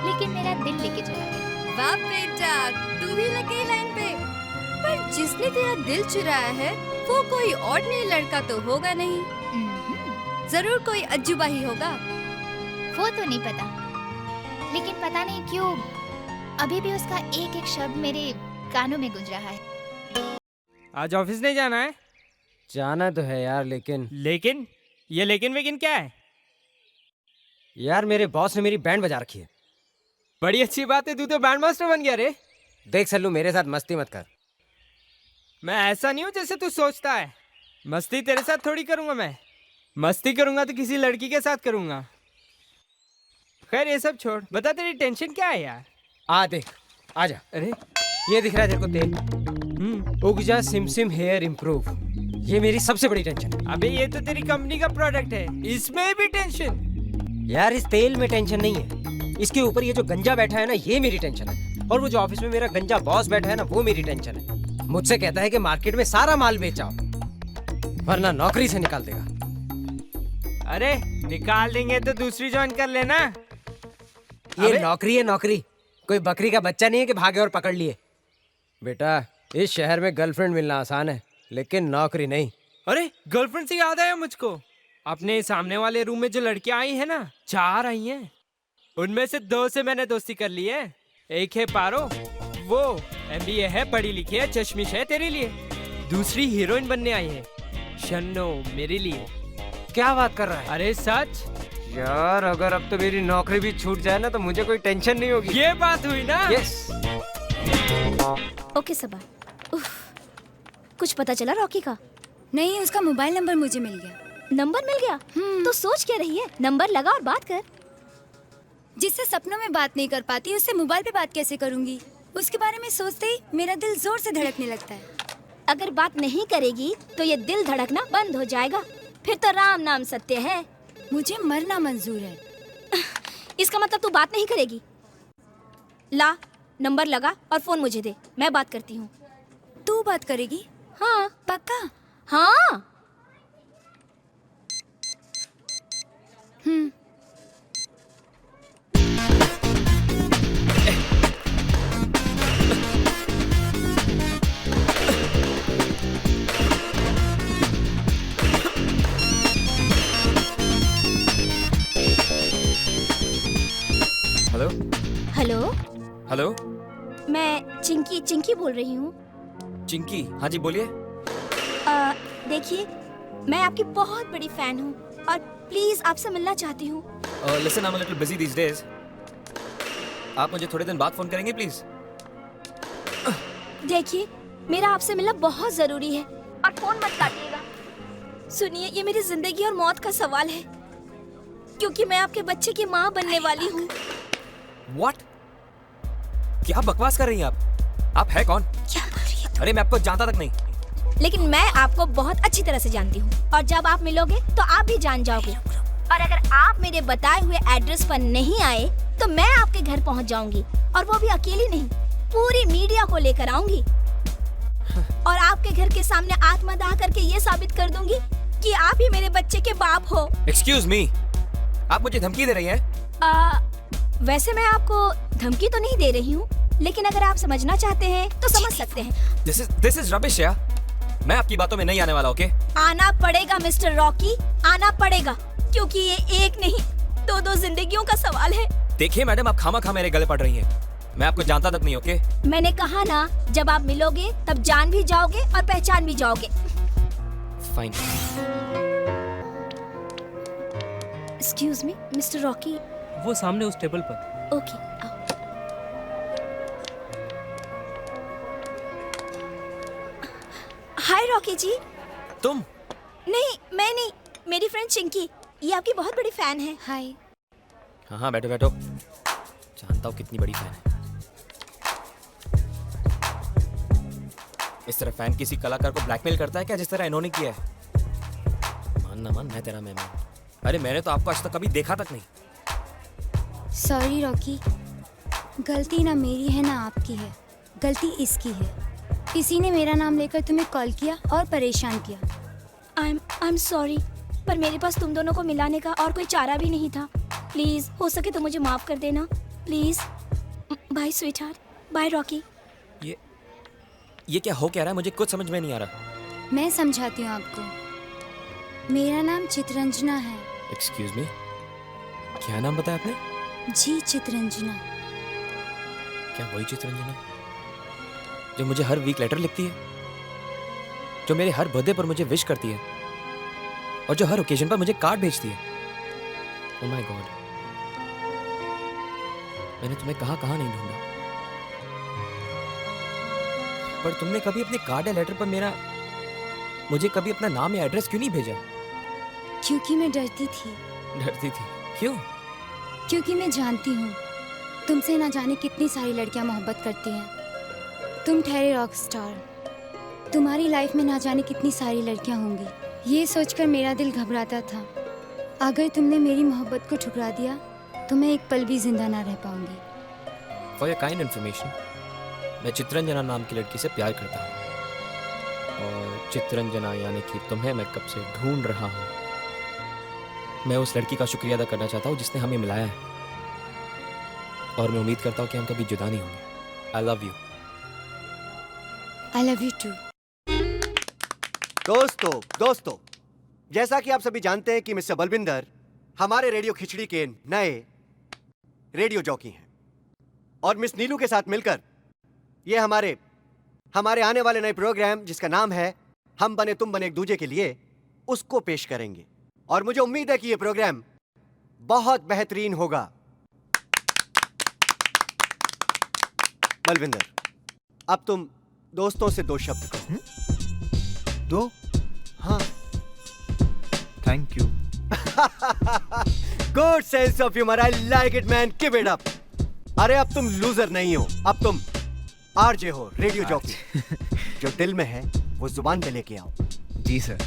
लेकिन मेरा दिल लेके चला गया। वाह बेटा, तू भी लग गई लाइन पे। पर जिसने तेरा दिल चुराया है वो कोई ऑर्डिनरी लड़का तो होगा नहीं, जरूर कोई अजूबा ही होगा। वो तो नहीं पता, लेकिन पता नहीं क्यों अभी भी उसका एक एक शब्द मेरे कानों में गूंज रहा है। आज ऑफिस नहीं जाना है? जाना तो है यार, लेकिन ये लेकिन क्या है? यार मेरे बॉस ने मेरी बैंड बजा रखी है। बड़ी अच्छी बात है, तू तो बैंड मास्टर बन गया रे। देख सल्लू, मेरे साथ मस्ती मत कर। मैं ऐसा नहीं हूँ जैसे तू सोचता है। मस्ती तेरे साथ थोड़ी करूंगा मैं। मस्ती करूंगा तो किसी लड़की के साथ करूंगा। खैर ये सब छोड़, बता तेरी टेंशन क्या है यार? देख, आजा। अरे ये दिख रहा है तेरे को तेल? उगजा सिमसिम हेयर इम्प्रूव, ये मेरी सबसे बड़ी टेंशन है। अबे ये तो तेरी कंपनी का प्रोडक्ट है, इसमें भी टेंशन? यार इस तेल में टेंशन नहीं है, इसके ऊपर ये जो गंजा बैठा है ना, ये मेरी टेंशन है। और वो जो ऑफिस में मेरा गंजा बॉस बैठा है ना, वो मेरी टेंशन है। मुझसे कहता है कि मार्केट में सारा माल बेचाओ वरना नौकरी से निकाल देगा। अरे निकाल देंगे तो दूसरी ज्वाइन कर लेना। ये नौकरी है नौकरी, कोई बकरी का बच्चा नहीं है कि भागे और पकड़ लिए। बेटा इस शहर में गर्लफ्रेंड मिलना आसान है, लेकिन नौकरी नहीं। अरे गर्लफ्रेंड से याद आया मुझको, अपने सामने वाले रूम में जो लड़कियां आई है ना, 4 आई हैं। उनमें से 2 से मैंने दोस्ती कर ली है। एक है पारो, वो MBA है, पढ़ी लिखी है, चश्मिश है तेरे लिए। दूसरी हीरोइन बनने आई है, शन्नो, मेरे लिए। क्या बात कर रहा है? अरे सच यार, अगर अब तो मेरी नौकरी भी छूट जाए ना तो मुझे कोई टेंशन नहीं होगी। ये बात हुई ना? यस। ओके सबा, कुछ पता चला रॉकी का? नहीं, उसका मोबाइल नंबर मुझे मिल गया। नंबर मिल गया? तो सोच क्या रही है? नंबर लगा और बात कर। जिससे सपनों में बात नहीं कर पाती, उससे मोबाइल पे बात कैसे करूंगी? उसके बारे में सोचते ही मेरा दिल जोर से धड़कने लगता है। अगर बात नहीं करेगी तो ये दिल धड़कना बंद हो जाएगा, फिर तो राम नाम सत्य है। मुझे मरना मंजूर है। इसका मतलब तू बात नहीं करेगी? ला, नंबर लगा और फोन मुझे दे, मैं बात करती हूँ। तू बात करेगी? हाँ। पक्का? हाँ। हेलो हेलो हेलो, मैं चिंकी बोल रही हूँ। चिंकी? हाँ जी बोलिए। देखिए, मैं आपकी बहुत बड़ी फैन हूँ और प्लीज आपसे मिलना चाहती हूँ। Listen, I am a little busy these days. आप मुझे थोड़े दिन बाद फोन करेंगे प्लीज? देखिए, मेरा आपसे मिलना बहुत जरूरी है और फोन मत काटिएगा। सुनिए, ये मेरी जिंदगी और मौत का सवाल है, क्योंकि मैं आपके बच्चे की माँ बनने वाली हूँ। What? क्या बकवास कर रही हैं आप? आप है कौन? क्या बोल रही है? अरे मैं आपको जानता तक नहीं। लेकिन मैं आपको बहुत अच्छी तरह से जानती हूँ और जब आप मिलोगे तो आप भी जान जाओगे। और अगर आप मेरे बताए हुए एड्रेस पर नहीं आए तो मैं आपके घर पहुँच जाऊंगी, और वो भी अकेली नहीं, पूरी मीडिया को लेकर आऊंगी और आपके घर के सामने आत्मदाह करके ये साबित कर दूंगी कि आप ही मेरे बच्चे के बाप हो। Excuse me, आप मुझे धमकी दे रही हैं? वैसे मैं आपको धमकी तो नहीं दे रही हूँ, लेकिन अगर आप समझना चाहते हैं तो समझ सकते हैं। This is rubbish यार। मैं आपकी बातों में नहीं आने वाला, ओके? आना पड़ेगा मिस्टर रॉकी, आना पड़ेगा, क्योंकि ये एक नहीं 2 जिंदगियों का सवाल है। देखिए मैडम, आप खामा मेरे गले पड़ रही हैं। मैं आपको जानता तक नहीं, ओके? मैंने कहा ना, जब आप मिलोगे तब जान भी जाओगे और पहचान भी जाओगे। Fine. Excuse me mister Rocky. वो सामने उस टेबल पर। ओके, आओ। हाय रॉकी जी। तुम? नहीं, मैं नहीं, मेरी फ्रेंड चिंकी, ये आपकी बहुत बड़ी फैन है। हाय। हाँ बैठो बैठो, जानता हूँ कितनी बड़ी फैन है। इस तरह फैन किसी कलाकार को ब्लैकमेल करता है क्या, जिस तरह इन्होंने किया है? मान ना मान, मैं तेरा मेहमान। अरे मैंने तो आपको आज तक कभी देखा तक नहीं। सॉरी रॉकी, गलती ना मेरी है ना आपकी है, गलती इसकी है। इसी ने मेरा नाम लेकर तुम्हें कॉल किया और परेशान किया। आई एम सॉरी, पर मेरे पास तुम दोनों को मिलाने का और कोई चारा भी नहीं था। प्लीज हो सके तो मुझे माफ कर देना please. Bye sweetheart, bye Rocky. ये क्या हो क्या रहा है? मुझे कुछ समझ में नहीं आ रहा। मैं समझाती हूँ आपको। मेरा नाम चित्रंजना है। एक्सक्यूज मी, क्या नाम बताया आपने? जी चित्रंजना। क्या वही चित्रंजना जो मुझे हर वीक लेटर लिखती है, जो मेरे हर बर्थडे पर मुझे विश करती है और जो हर ओकेजन पर मुझे कार्ड भेजती है? ओह माय गॉड, मैंने तुम्हें कहां नहीं ढूंढा, पर तुमने कभी अपने कार्ड या लेटर पर मुझे कभी अपना नाम या एड्रेस क्यों नहीं भेजा? क्योंकि मैं डरती थी। डरती थी? क्यों? क्योंकि मैं जानती हूँ तुमसे ना जाने कितनी सारी लड़कियां मोहब्बत करती हैं। तुम ठहरे रॉक स्टार, तुम्हारी लाइफ में ना जाने कितनी सारी लड़कियां होंगी। ये सोचकर मेरा दिल घबराता था, अगर तुमने मेरी मोहब्बत को ठुकरा दिया तो मैं एक पल भी जिंदा ना रह पाऊंगी। फॉर योर काइंड इन्फॉर्मेशन, मैं चित्रंजना नाम की लड़की से प्यार करता हूँ, और चित्रंजना यानी कि तुम्हें मैं कब से ढूंढ रहा हूँ। मैं उस लड़की का शुक्रिया अदा करना चाहता हूँ जिसने हमें मिलाया है, और मैं उम्मीद करता हूँ कि हम कभी जुदा नहीं होंगे। I love you. I love you too. दोस्तों, जैसा कि आप सभी जानते हैं कि मिस्टर बलविंदर हमारे रेडियो खिचड़ी के नए रेडियो जॉकी हैं, और मिस नीलू के साथ मिलकर ये हमारे आने वाले नए प्रोग्राम जिसका नाम है हम बने तुम बने एक दूजे के लिए, उसको पेश करेंगे। और मुझे उम्मीद है कि ये प्रोग्राम बहुत बेहतरीन होगा। बलविंदर, अब तुम दोस्तों से 2 शब्द कहो। 2? हाँ। Thank you. Good sense of humour, I like it man, keep it up. अरे अब तुम लूजर नहीं हो, अब तुम आरजे हो, रेडियो जॉकी। जो दिल में है वो जुबान पे लेके आओ। जी सर।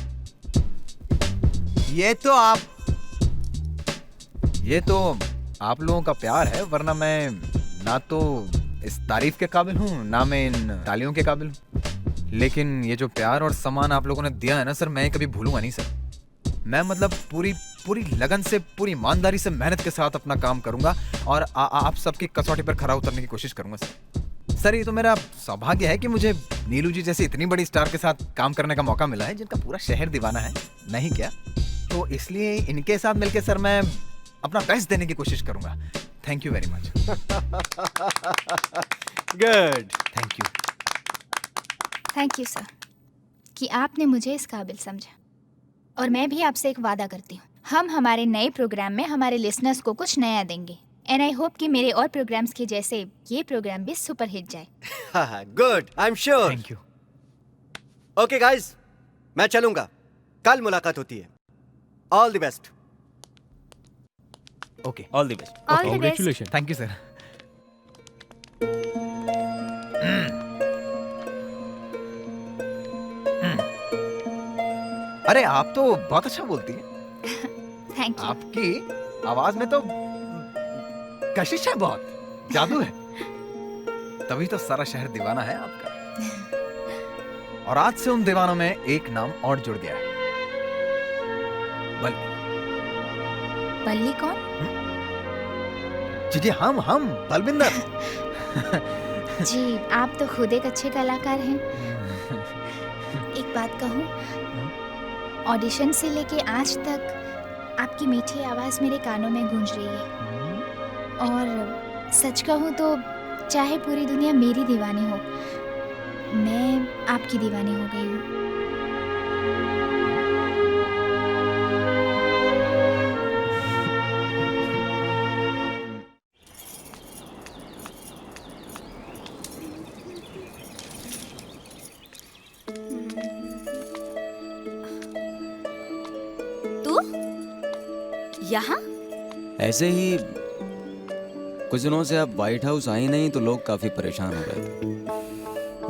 ये तो आप लोगों का प्यार है, वरना मैं ना तो इस तारीफ के काबिल हूँ, ना मैं इन तालियों के काबिल हूँ। लेकिन ये जो प्यार और सम्मान आप लोगों ने दिया है ना सर, मैं कभी भूलूंगा नहीं सर। मैं मतलब पूरी लगन से, पूरी ईमानदारी से, मेहनत के साथ अपना काम करूंगा, और आप सबकी कसौटी पर खरा उतरने की कोशिश करूंगा सर। सर, ये तो मेरा सौभाग्य है कि मुझे नीलू जी जैसी इतनी बड़ी स्टार के साथ काम करने का मौका मिला है, जिनका पूरा शहर दीवाना है, नहीं क्या? तो इसलिए इनके साथ मिलकर सर मैं अपना बेस्ट देने की कोशिश करूंगा। Thank you very much. Good, thank you sir कि आपने मुझे इस काबिल समझा। और मैं भी आपसे एक वादा करती हूँ, हम हमारे नए प्रोग्राम में हमारे लिसनर्स को कुछ नया देंगे। एंड आई होप कि मेरे और प्रोग्राम्स के जैसे ये प्रोग्राम भी सुपर हिट जाए। Good, I am sure. Thank you. Okay guys, मैं चलूंगा, कल मुलाकात होती है। All the best. Okay, all the best. All the best. Congratulations. Thank you sir. अरे आप तो बहुत अच्छा बोलती हैं। Thank you. आपकी आवाज में तो कशिश है, बहुत जादू है। तभी तो सारा शहर दीवाना है आपका। और आज से उन दीवानों में एक नाम और जुड़ गया है, बल्ली। बल्ली कौन? जी हम बलविंदर। जी, आप तो खुद एक अच्छे कलाकार हैं। एक बात कहूँ, ऑडिशन से लेके आज तक आपकी मीठी आवाज़ मेरे कानों में गूंज रही है। और सच कहूँ तो चाहे पूरी दुनिया मेरी दीवानी हो, मैं आपकी दीवानी हो गई हूँ। यहाँ? ऐसे ही कुछ दिनों से आप व्हाइट हाउस आई नहीं तो लोग काफी परेशान हो गए थे।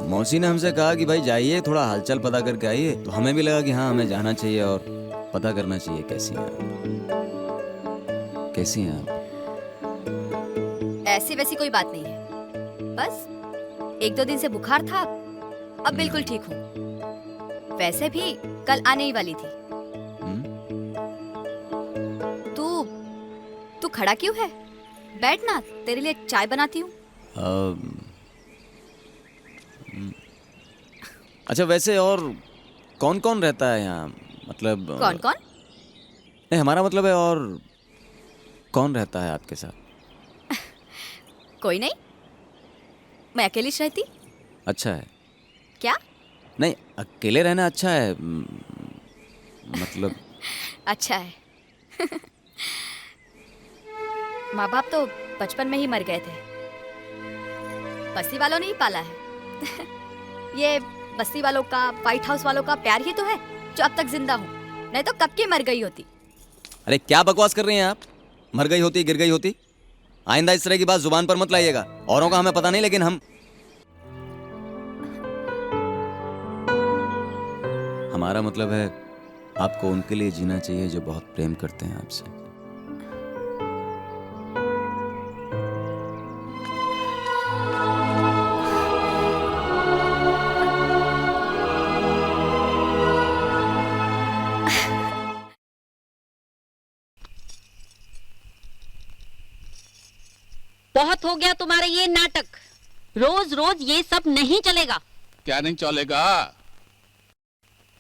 मौसी ने हमसे कहा कि भाई जाइए, थोड़ा हालचाल पता करके आइए। तो हमें भी लगा कि हाँ, हमें जाना चाहिए और पता करना चाहिए कैसी हैं आप। कैसी हैं आप? ऐसी वैसी कोई बात नहीं है, बस 1-2 दिन से बुखार था, अब बिल्कुल ठीक हूँ। वैसे भी कल आने ही वाली थी। तू खड़ा क्यों है? बैठ ना, तेरे लिए चाय बनाती हूँ। अच्छा, वैसे और कौन कौन रहता है यहाँ? मतलब कौन कौन? नहीं, हमारा मतलब है और कौन रहता है आपके साथ? कोई नहीं, मैं अकेली रहती। अच्छा है। क्या? नहीं, अकेले रहना अच्छा है, मतलब अच्छा है। माँ बाप तो बचपन में ही मर गए थे। बस्ती वालों ने ही पाला है। ये बस्ती वालों का, व्हाइट हाउस वालों का प्यार ही तो है जो अब तक जिंदा हूँ, नहीं तो कब की मर गई होती। अरे क्या बकवास कर रही हैं आप? मर गई होती, गिर गई होती? आइंदा इस तरह की बात जुबान पर मत लाइएगा। औरों का हमें पता नहीं, लेकिन हमारा मतलब है आपको उनके लिए जीना चाहिए जो बहुत प्रेम करते हैं आपसे। बहुत हो गया तुम्हारे ये नाटक। रोज रोज ये सब नहीं चलेगा। क्या नहीं चलेगा?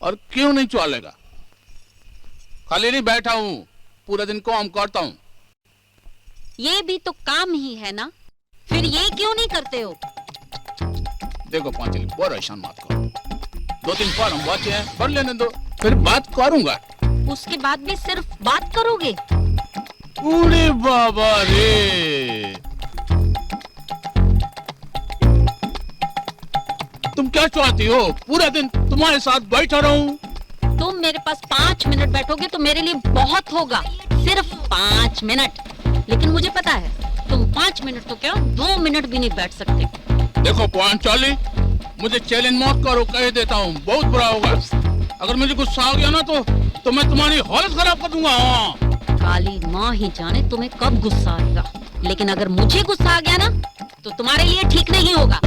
और क्यों नहीं चलेगा? खाली नहीं बैठा हूँ, पूरे दिन काम करता हूँ। ये भी तो काम ही है ना, फिर ये क्यों नहीं करते हो? देखो पांचली, परेशान मत करो। 2-3 फॉर्म बचे हैं, भर लेने दो, फिर बात करूंगा। उसके बाद भी सिर्फ बात करोगे? अरे बाबा रे, तुम क्या चाहती हो? पूरा दिन तुम्हारे साथ बैठा रहूं? तुम मेरे पास 5 मिनट बैठोगे तो मेरे लिए बहुत होगा, सिर्फ 5 मिनट। लेकिन मुझे पता है तुम 5 मिनट तो क्या 2 मिनट भी नहीं बैठ सकते। देखो पांचाली, मुझे चैलेंज मत करो, कह देता हूँ, बहुत बुरा होगा। अगर मुझे गुस्सा आ गया ना तो मैं तुम्हारी हालत खराब कर दूंगा। काली माँ ही जाने तुम्हें कब गुस्सा आएगा, लेकिन अगर मुझे गुस्सा आ गया ना तो तुम्हारे लिए ठीक नहीं होगा।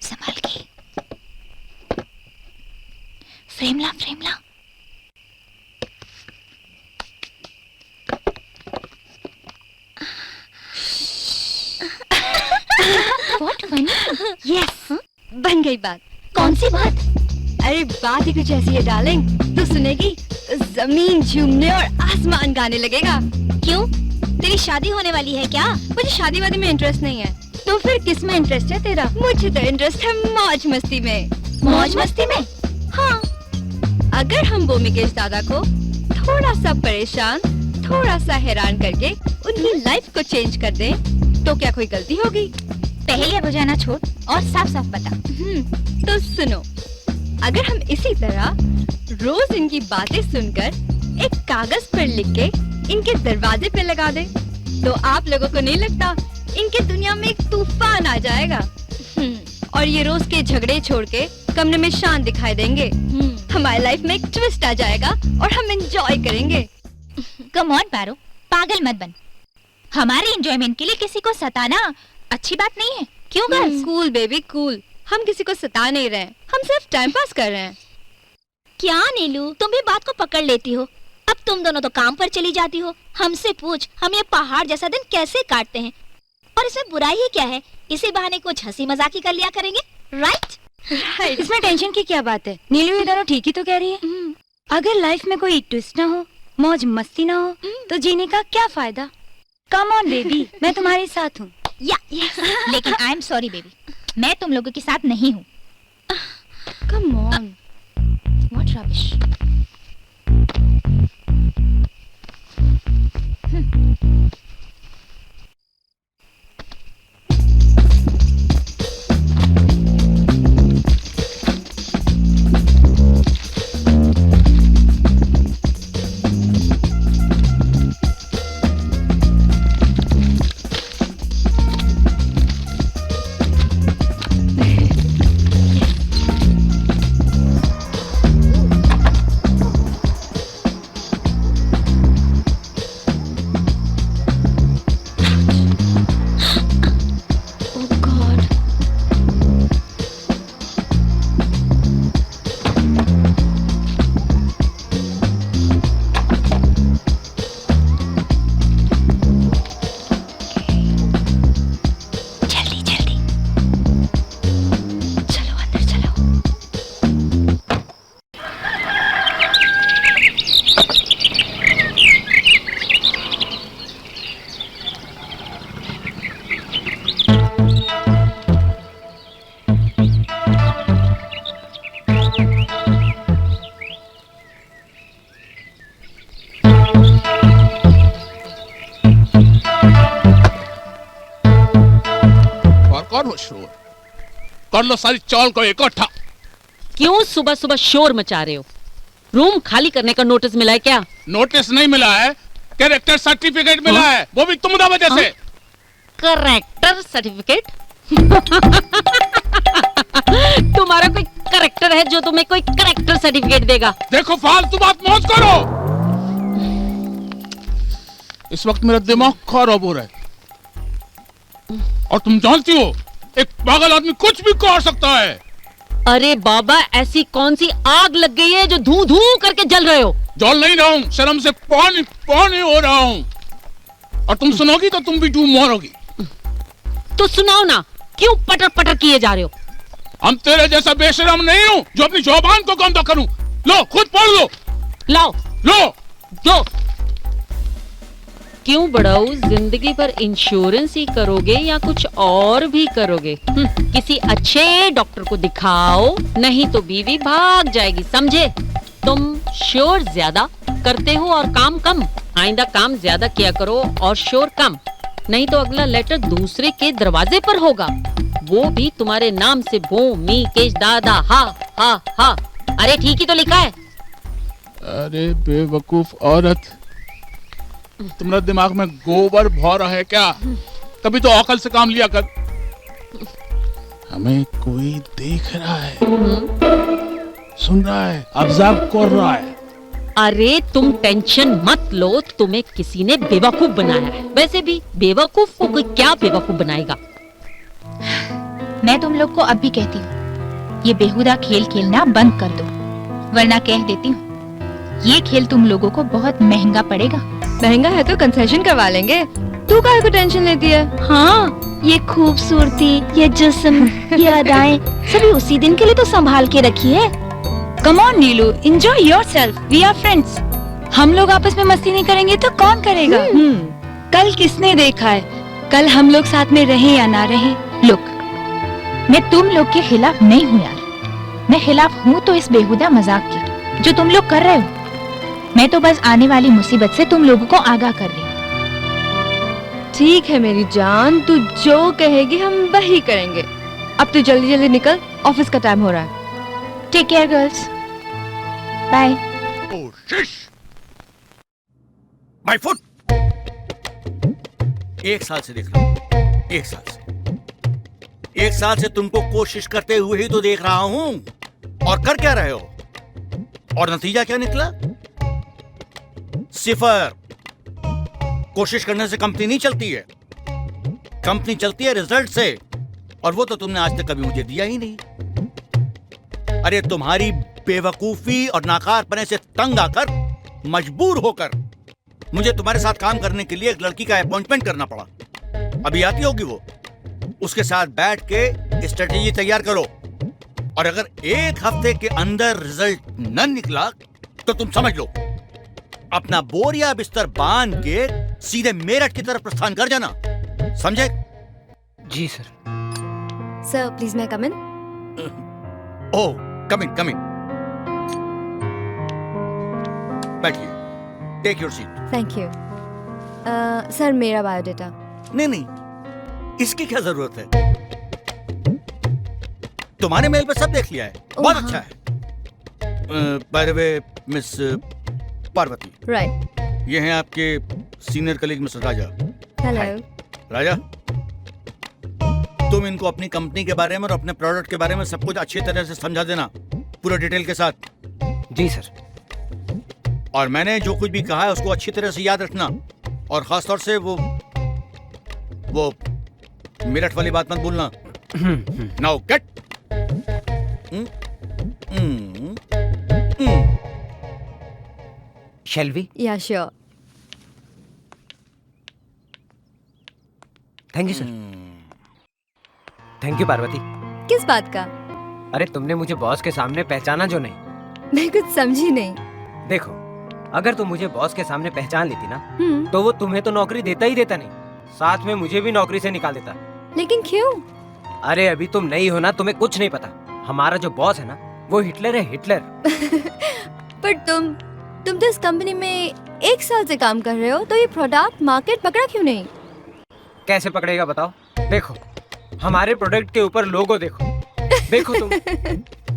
संभाल के। फ्रेम ला, फ्रेम ला। What funny? Yes, बन गई बात। कौन सी बात? अरे बात ही कुछ ऐसी है डार्लिंग, तो सुनेगी तो जमीन झूमने और आसमान गाने लगेगा। क्यों? तेरी शादी होने वाली है क्या? मुझे शादी वादी में इंटरेस्ट नहीं है। तो फिर किस में इंटरेस्ट है तेरा? मुझे तो इंटरेस्ट है मौज मस्ती में। मौज मस्ती में? हाँ। अगर हम भूमिकेश दादा को थोड़ा सा परेशान, थोड़ा सा हैरान करके उनकी लाइफ को चेंज कर दें, तो क्या कोई गलती होगी? पहले बुझाना छोड़ और साफ साफ बता। तो सुनो, अगर हम इसी तरह रोज इनकी बातें सुनकर एक कागज पर लिख के इनके दरवाजे पे लगा दे, तो आप लोगों को नहीं लगता इनके दुनिया में एक तूफान आ जाएगा? और ये रोज के झगड़े छोड़ के कमरे में शांत दिखाई देंगे। हमारी लाइफ में एक ट्विस्ट आ जाएगा और हम एंजॉय करेंगे। कम ऑन पारो, पागल मत बन। हमारे एंजॉयमेंट के लिए किसी को सताना अच्छी बात नहीं है, क्यों गर्ल्स? कूल बेबी कूल, हम किसी को सता नहीं रहे, हम सिर्फ टाइम पास कर रहे हैं। क्या नीलू, तुम भी बात को पकड़ लेती हो। अब तुम दोनों तो काम पर चली जाती हो। हमसे पूछ, हम ये पहाड़ जैसा दिन कैसे काटते हैं? और इसमें बुराई ही क्या है? इसी बहाने कुछ हंसी मजाक ही कर लिया करेंगे, राइट? इसमें टेंशन की क्या बात है? नीलू ये दोनों ठीक ही तो कह रही है। अगर लाइफ में कोई ट्विस्ट ना हो, मौज मस्ती ना हो, तो जीने का क्या फायदा? कम ऑन बेबी, मैं तुम्हारे साथ हूँ। लेकिन आई एम सॉरी बेबी, मैं तुम लोगों के साथ नहीं हूँ। Come on, what rubbish. कर लो सारी चाल को इकट्ठा। क्यों सुबह सुबह शोर मचा रहे हो? रूम खाली करने का नोटिस मिला है क्या? नोटिस नहीं मिला है, कैरेक्टर सर्टिफिकेट मिला है, वो भी तुम्हारी वजह से। Character certificate? तुम्हारा कोई कैरेक्टर है जो तुम्हें कोई कैरेक्टर सर्टिफिकेट देगा? देखो फालतू बात मत करो। इस वक्त मेरा दिमाग खराब हो रहा है और तुम जानती हो एक पागल आदमी कुछ भी कर सकता है। अरे बाबा, ऐसी कौन सी आग लग गई है जो धू धू करके जल रहे हो? जल नहीं रहा हूँ, शर्म से पानी पानी हो रहा हूँ। और तुम सुनोगी तो तुम भी डूब मरोगी। तो सुनाओ ना, क्यों पटर पटर किए जा रहे हो? हम तेरे जैसा बेशरम नहीं हूँ जो अपनी जुबान को गंदा करूँ। लो खुद पढ़ लो। लाओ लो दो। क्यों बड़ाऊ, जिंदगी भर इंश्योरेंस ही करोगे या कुछ और भी करोगे? किसी अच्छे डॉक्टर को दिखाओ, नहीं तो बीवी भाग जाएगी, समझे? तुम शोर ज्यादा करते हो और काम कम। आइंदा काम ज्यादा किया करो और शोर कम, नहीं तो अगला लेटर दूसरे के दरवाजे पर होगा, वो भी तुम्हारे नाम से, भूमिकेश दादा। हा हा हा। अरे ठीक ही तो लिखा है। अरे बेवकूफ औरत, तुम्हारा दिमाग में गोबर भर रहा है क्या? कभी तो अकल से काम लिया कर। हमें कोई देख रहा है, सुन रहा है, ऑब्जर्व कर रहा है। अरे तुम टेंशन मत लो, तुम्हें किसी ने बेवकूफ बनाया है। वैसे भी बेवकूफ को कोई क्या बेवकूफ बनाएगा? मैं तुम लोग को अब भी कहती हूँ, ये बेहुदा खेल खेलना बंद कर दो, वरना कह देती हूँ ये खेल तुम लोगों को बहुत महंगा पड़ेगा। महंगा है तो कंसेशन करवा लेंगे, तू काहे को टेंशन लेती है? हाँ, ये खूबसूरती, ये जिस्म, ये अदाएं सभी उसी दिन के लिए तो संभाल के रखी है। Come on Neelu, enjoy yourself, we are friends. हम लोग आपस में मस्ती नहीं करेंगे तो कौन करेगा? कल किसने देखा है, कल हम लोग साथ में रहे या ना रहे? लुक, मैं तुम लोग के खिलाफ नहीं हूँ यार, मैं खिलाफ हूँ तो इस बेहुदा मजाक की जो तुम लोग कर रहे हो। मैं तो बस आने वाली मुसीबत से तुम लोगों को आगाह कर रही हूँ। ठीक है मेरी जान, तू जो कहेगी हम वही करेंगे। अब तू जल्दी जल्दी निकल, ऑफिस का टाइम हो रहा है। Take care girls, bye. My foot. 1 साल से देख रहा हूं, 1 साल से, 1 साल से तुमको कोशिश करते हुए ही तो देख रहा हूं। और कर क्या रहे हो? और नतीजा क्या निकला? 0। कोशिश करने से कंपनी नहीं चलती है, कंपनी चलती है रिजल्ट से। और वो तो तुमने आज तक कभी मुझे दिया ही नहीं। अरे तुम्हारी बेवकूफी और नाकारपने से तंग आकर, मजबूर होकर मुझे तुम्हारे साथ काम करने के लिए एक लड़की का अपॉइंटमेंट करना पड़ा। अभी आती होगी वो, उसके साथ बैठ के स्ट्रेटेजी तैयार करो। और अगर 1 हफ्ते के अंदर रिजल्ट न निकला तो तुम समझ लो, अपना बोरिया बिस्तर बांध के सीधे मेरठ की तरफ प्रस्थान कर जाना, समझे? जी सर। सर प्लीज मैं कम इन? ओह, कम इन, कम इन। बैठिए, take your seat. Thank you. Sir मेरा बायोडाटा। नहीं नहीं, इसकी क्या जरूरत है? तुम्हारे मेल पे सब देख लिया है, बहुत अच्छा है। By the way miss Parvati, right, ये हैं आपके सीनियर कलीग मिस्टर राजा। हेलो राजा, तुम इनको अपनी कंपनी के बारे में और अपने प्रोडक्ट के बारे में सब कुछ अच्छी तरह से समझा देना, पूरे डिटेल के साथ। जी सर। और मैंने जो कुछ भी कहा है उसको अच्छी तरह से याद रखना, और खासतौर से वो मेरठ वाली बात मत भूलना। Now get. Shall we? या sure. Thank you sir. Thank you Parvati. किस बात का? अरे तुमने मुझे बॉस के सामने पहचाना जो नहीं। मैं कुछ समझी नहीं। देखो, अगर तुम मुझे बॉस के सामने पहचान लेती ना, तो वो तुम्हें तो नौकरी देता ही देता नहीं, साथ में मुझे भी नौकरी से निकाल देता। लेकिन क्यों? अरे अभी तुम नहीं हो ना, तुम्हें कुछ नहीं पता। हमारा जो बॉस है ना, वो हिटलर है, हिटलर। पर तुम तो इस कंपनी में 1 साल से काम कर रहे हो, तो ये प्रोडक्ट मार्केट पकड़ा क्यों नहीं? कैसे पकड़ेगा बताओ? देखो, हमारे प्रोडक्ट के ऊपर लोगो देखो, देखो तुम।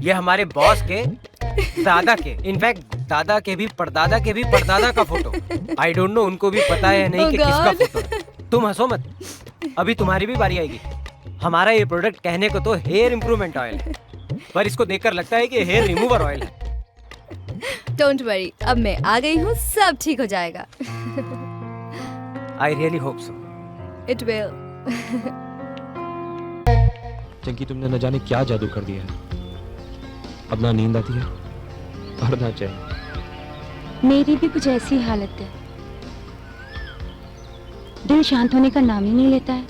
ये हमारे बॉस के दादा के, इनफैक्ट दादा के भी परदादा के भी परदादा का फोटो। आई डोंट नो उनको भी पता है नहीं कि किसका फोटो है। तुम हंसो मत, अभी तुम्हारी भी बारी आएगी। हमारा ये प्रोडक्ट कहने को तो हेयर इंप्रूवमेंट ऑयल है, पर इसको देखकर लगता है कि हेयर रिमूवर ऑयल है। डोंट वरी, अब मैं आ गई हूँ, सब ठीक हो जाएगा। I really hope so. It will. Chunky, तुमने न जाने क्या जादू कर दिया है। अब ना नींद आती है और ना चैन। मेरी भी कुछ ऐसी हालत है, दिल शांत होने का नाम ही नहीं लेता है।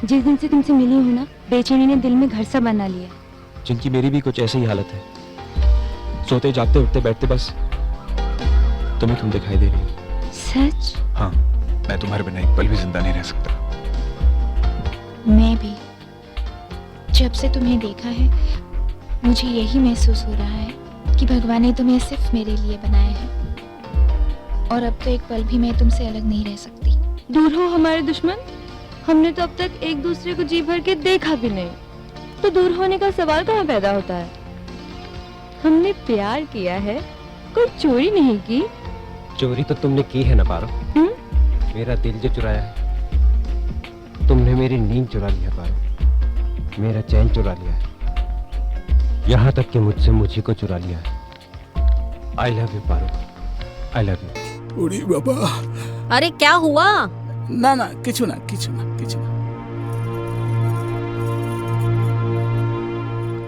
जिस दिन से तुमसे मिली हूँ ना, बेचैनी ने दिल में घर सा बना लिया। जिनकी मेरी भी कुछ ऐसी ही हालत है, सोते जागते उठते बैठते बस तुम दिखाई दे रही हो। सच? हाँ, मैं तुम्हारे बिना एक पल भी जिंदा नहीं रह सकता। मैं भी। जब से तुम्हें देखा है, मुझे यही महसूस हो रहा है कि भगवान ने तुम्हें सिर्फ मेरे लिए बनाया है, और अब तो एक पल भी मैं तुमसे अलग नहीं रह सकती। दूर हो हमारे दुश्मन, हमने तो अब तक एक दूसरे को जी भर के देखा भी नहीं, तो दूर होने का सवाल कहाँ पैदा होता है? हमने प्यार किया है, कोई चोरी नहीं की। चोरी तो तुमने की है ना पारो। मेरा दिल जो चुराया है, तुमने मेरी नींद चुरा लिया पारो, मेरा चैन चुरा लिया है, यहाँ तक कि मुझसे मुझी को चुरा लिया है। आई love you Paro, I love you. उड़ी बाबा। अरे क्या हुआ? ना ना, किचु ना, किचु ना, किचु ना।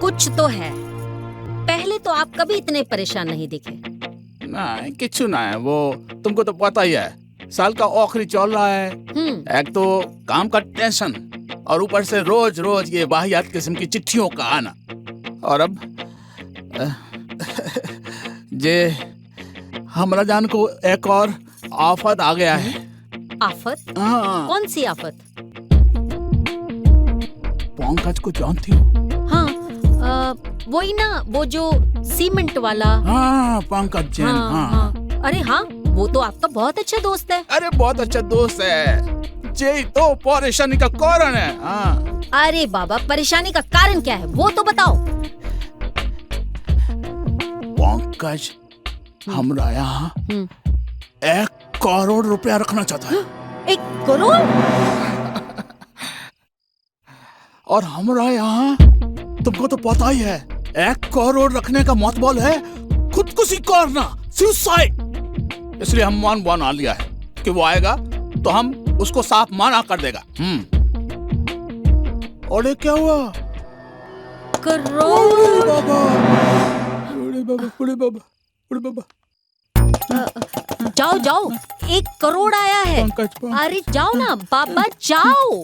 कुछ तो है। पहले तो आप कभी इतने परेशान नहीं दिखे। ना, किचु ना है वो, तुमको तो पता ही है, साल का आखिरी चल रहा है। एक तो काम का टेंशन, और ऊपर से रोज रोज ये वाहियात किस्म की चिट्ठियों का आना। और अब जे हमरा जान को एक और आफत आ गया है। आफत? हाँ। कौन सी आफत? पंकज को जानती हो? हाँ, वही ना, वो जो सीमेंट वाला। हाँ, पंकज जैन। हाँ। अरे हाँ, वो तो आपका बहुत अच्छा दोस्त है। अरे बहुत अच्छा दोस्त है, यही तो परेशानी का कारण है। हाँ। अरे बाबा, परेशानी का कारण क्या है वो तो बताओ। पंकज हमरा यहाँ 1 करोड़ रुपया रखना चाहता है। 1 करोड़? और हमरा यहाँ तुमको तो पता ही है, 1 करोड़ रखने का मतलब है खुदकुशी करना, सुसाइड। इसलिए हम मन बना लिया है कि वो आएगा तो हम उसको साफ मना कर देगा। और ये क्या हुआ? करोड़? बाबा, बड़े बाबा। जाओ जाओ, 1 करोड़ आया है। अरे जाओ ना बाबा, जाओ।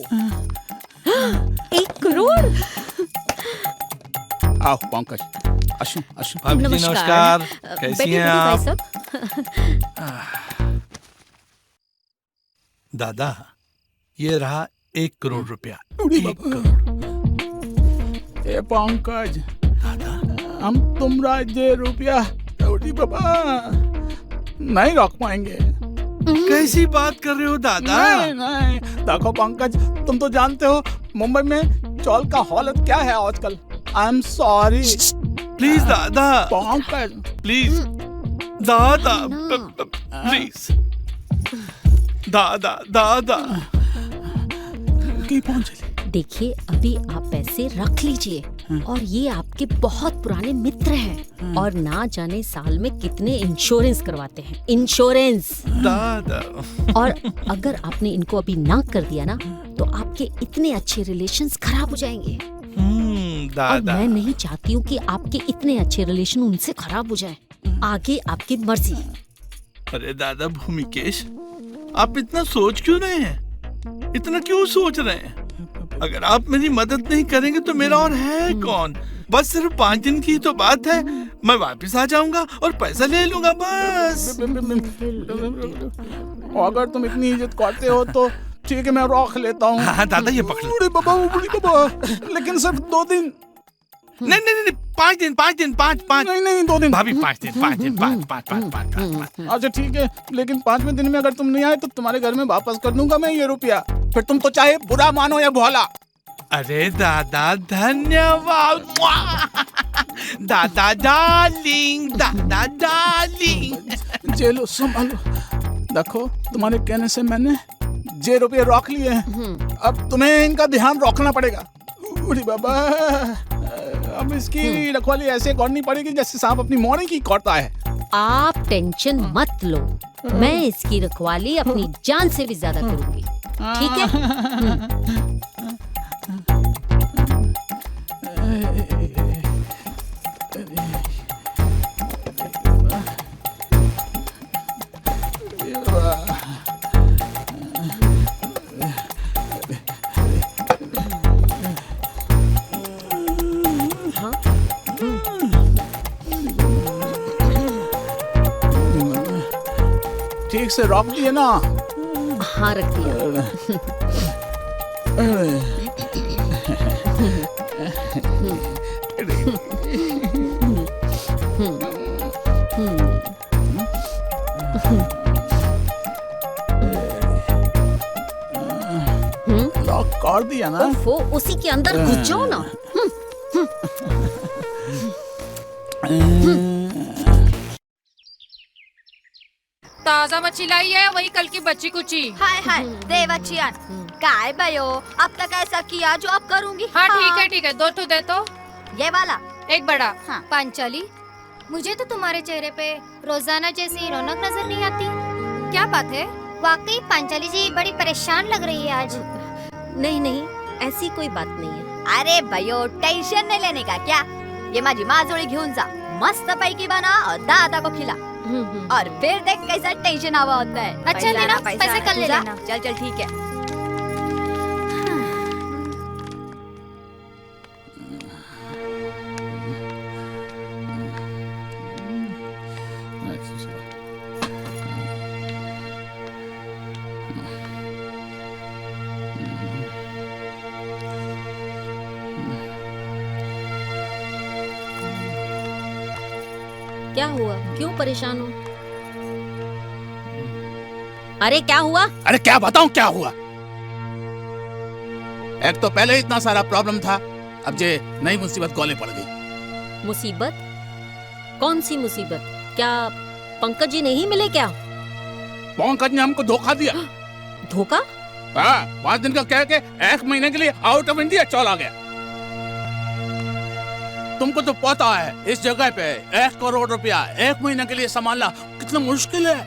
1 करोड़? आओ पंकज, अशु। भाभी जी नमस्कार। कैसी हैं आप? दादा, ये रहा 1 करोड़ रुपया। 1 करोड़। ए पंकज, हम तुमरा ये रुपया बाबा नहीं रख पाएंगे। कैसी बात कर रहे हो दादा? नहीं। देखो पंकज, तुम तो जानते हो मुंबई में चौल का हालत क्या है आजकल। I am sorry. प्लीज दादा। पंकज प्लीज दादा, प्लीज दादा। देखिए, अभी आप पैसे रख लीजिए और ये आपके बहुत पुराने मित्र हैं और ना जाने साल में कितने इंश्योरेंस करवाते हैं। इंश्योरेंस दादा। और अगर आपने इनको अभी ना कर दिया ना तो आपके इतने अच्छे रिलेशंस खराब हो जाएंगे। दादा। और मैं नहीं चाहती हूँ कि आपके इतने अच्छे रिलेशन उनसे खराब हो जाए। आगे आपकी मर्जी। अरे दादा भूमिकेश, आप इतना सोच क्यों रहे हैं? इतना क्यों सोच रहे हैं? अगर आप मेरी मदद नहीं करेंगे तो मेरा और है कौन? बस सिर्फ 5 दिन की तो बात है, मैं वापस आ जाऊंगा और पैसा ले लूंगा बस। अगर तुम इतनी इज्जत करते हो तो ठीक है, मैं रख लेता हूँ। हाँ दादा, ये पकड़ लो। बूढ़ी बाबा, लेकिन सिर्फ 2 दिन। नहीं 5 दिन। नहीं 2 दिन। भाभी 5 दिन, 5 दिन, 5। अच्छा ठीक है, लेकिन 5वें दिन में अगर तुम नहीं आए तो तुम्हारे घर में वापस कर दूंगा मैं ये रुपया। फिर तुम तो चाहे बुरा मानो या भोला। अरे दादा धन्यवाद। दादा डार्लिंग। जेलो संभालो। देखो, तुम्हारे कहने से मैंने जे रुपये रख लिए हैं, अब तुम्हें इनका ध्यान रखना पड़ेगा। बूढ़ी बाबा, अब इसकी रखवाली ऐसे करनी पड़ेगी जैसे सांप अपनी मोड़ी की करता है। आप टेंशन मत लो, मैं इसकी रखवाली अपनी जान से भी ज्यादा करूंगी, ठीक है? ठीक से रख दिए ना? हाँ, रख दिया। लॉक कर दिया ना? वो उसी के अंदर घुस जाओ ना। ताजा मच्छी लाई है, वही कल की बच्ची कुची। हाय देवचियन, काय बयो, अब तक ऐसा किया जो अब करूंगी। हाँ ठीक है, 2 ठो दे तो। ये वाला 1 बड़ा। हाँ। पांचाली, मुझे तो तुम्हारे चेहरे पे रोजाना जैसी रौनक नजर नहीं आती। क्या बात है? वाकई पांचाली जी बड़ी परेशान लग रही है आज। नहीं, ऐसी कोई बात नहीं है। अरे भयो, टेंशन नहीं लेने का क्या? ये माझी माजोळी घेऊन जा, मस्त पैकी बना और दादा को खिला। और फिर देख कैसा टेंशन आवा होता है। अच्छा लेना, पैसे कल ले लेना। चल ठीक है। क्या हुआ? क्यों परेशान हो? अरे क्या हुआ? अरे क्या बताऊं क्या हुआ? एक तो पहले इतना सारा प्रॉब्लम था, अब जे नई मुसीबत गले पड़ गई। मुसीबत? कौन सी मुसीबत? क्या पंकज जी नहीं मिले क्या? पंकज ने हमको धोखा दिया। धोखा? हाँ, 5 दिन का कह के 1 महीने के लिए आउट ऑफ इंडिया चला गया। तुमको तो पता है इस जगह पे 1 करोड़ रुपया 1 महीने के लिए संभालना कितना मुश्किल है।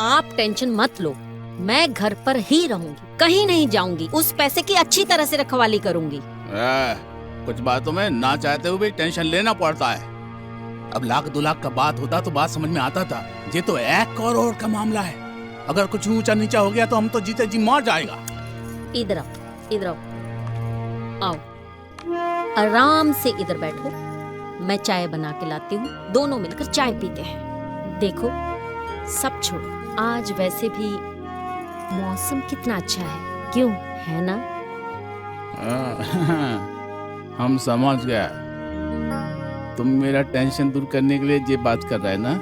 आप टेंशन मत लो, मैं घर पर ही रहूंगी, कहीं नहीं जाऊंगी। उस पैसे की अच्छी तरह से रखवाली करूंगी। कुछ बातों में ना चाहते हुए भी टेंशन लेना पड़ता है। अब 1-2 लाख का बात होता तो बात समझ में आता था। ये तो 1 करोड़ का मामला है। अगर कुछ ऊंचा नीचा हो गया तो हम तो जीते जी मर जाएगा। इधर आओ, इधर आओ, आओ आराम से इधर बैठो, मैं चाय बना के लाती हूँ, दोनों मिलकर चाय पीते हैं। देखो सब छोड़ो, आज वैसे भी मौसम कितना अच्छा है, क्यों है ना? हम समझ गए, तुम मेरा टेंशन दूर करने के लिए ये बात कर रहे हैं ना?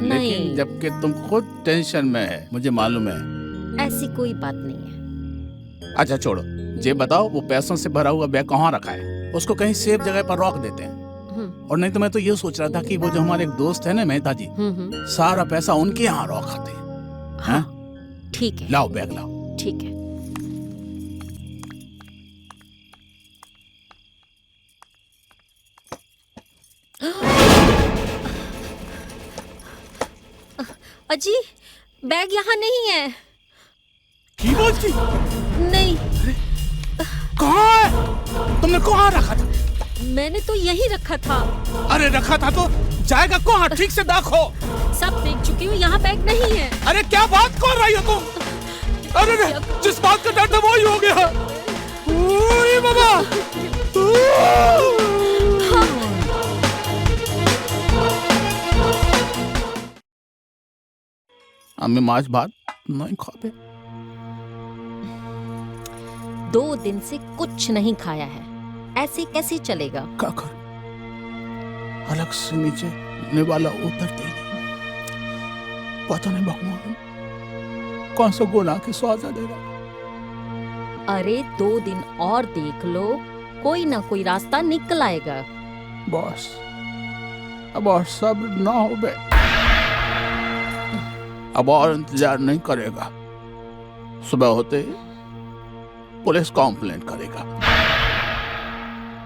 लेकिन जबकि तुम खुद टेंशन में है, मुझे मालूम है। ऐसी कोई बात नहीं है। अच्छा छोड़ो, ये बताओ वो पैसों से भरा हुआ बैग कहाँ रखा है? उसको कहीं सेफ जगह पर रख देते हैं। और नहीं तो मैं तो ये सोच रहा था कि वो जो हमारे एक दोस्त है ना मेहता जी, सारा पैसा उनके यहाँ रखाते हैं। हाँ, ठीक है, लाओ बैग लाओ। ठीक है। अजी बैग यहाँ नहीं है। की बात की? नहीं। कहाँ है? तुमने कहाँ रखा था? मैंने तो यही रखा था। अरे रखा था तो जाएगा कहाँ? ठीक से देखो। सब देख चुकी हूँ, यहाँ बैग नहीं है। अरे क्या बात कर रही हो तुम? अरे जिस बात का डर था वही हो गया। ओए बाबा। हमें माछ भात नहीं खाते। 2 दिन से कुछ नहीं खाया है, ऐसे कैसे चलेगा? क्या कर? अलग से नीचे ने वाला उतरते ही नहीं। पता नहीं भगवान कौन सा गुनाह की सजा दे रहा। अरे 2 दिन और देख लो, कोई ना कोई रास्ता निकल आएगा। बस अब और सब्र ना हो बे, अब और इंतजार नहीं करेगा। सुबह होते ही पुलिस कंप्लेंट करेगा।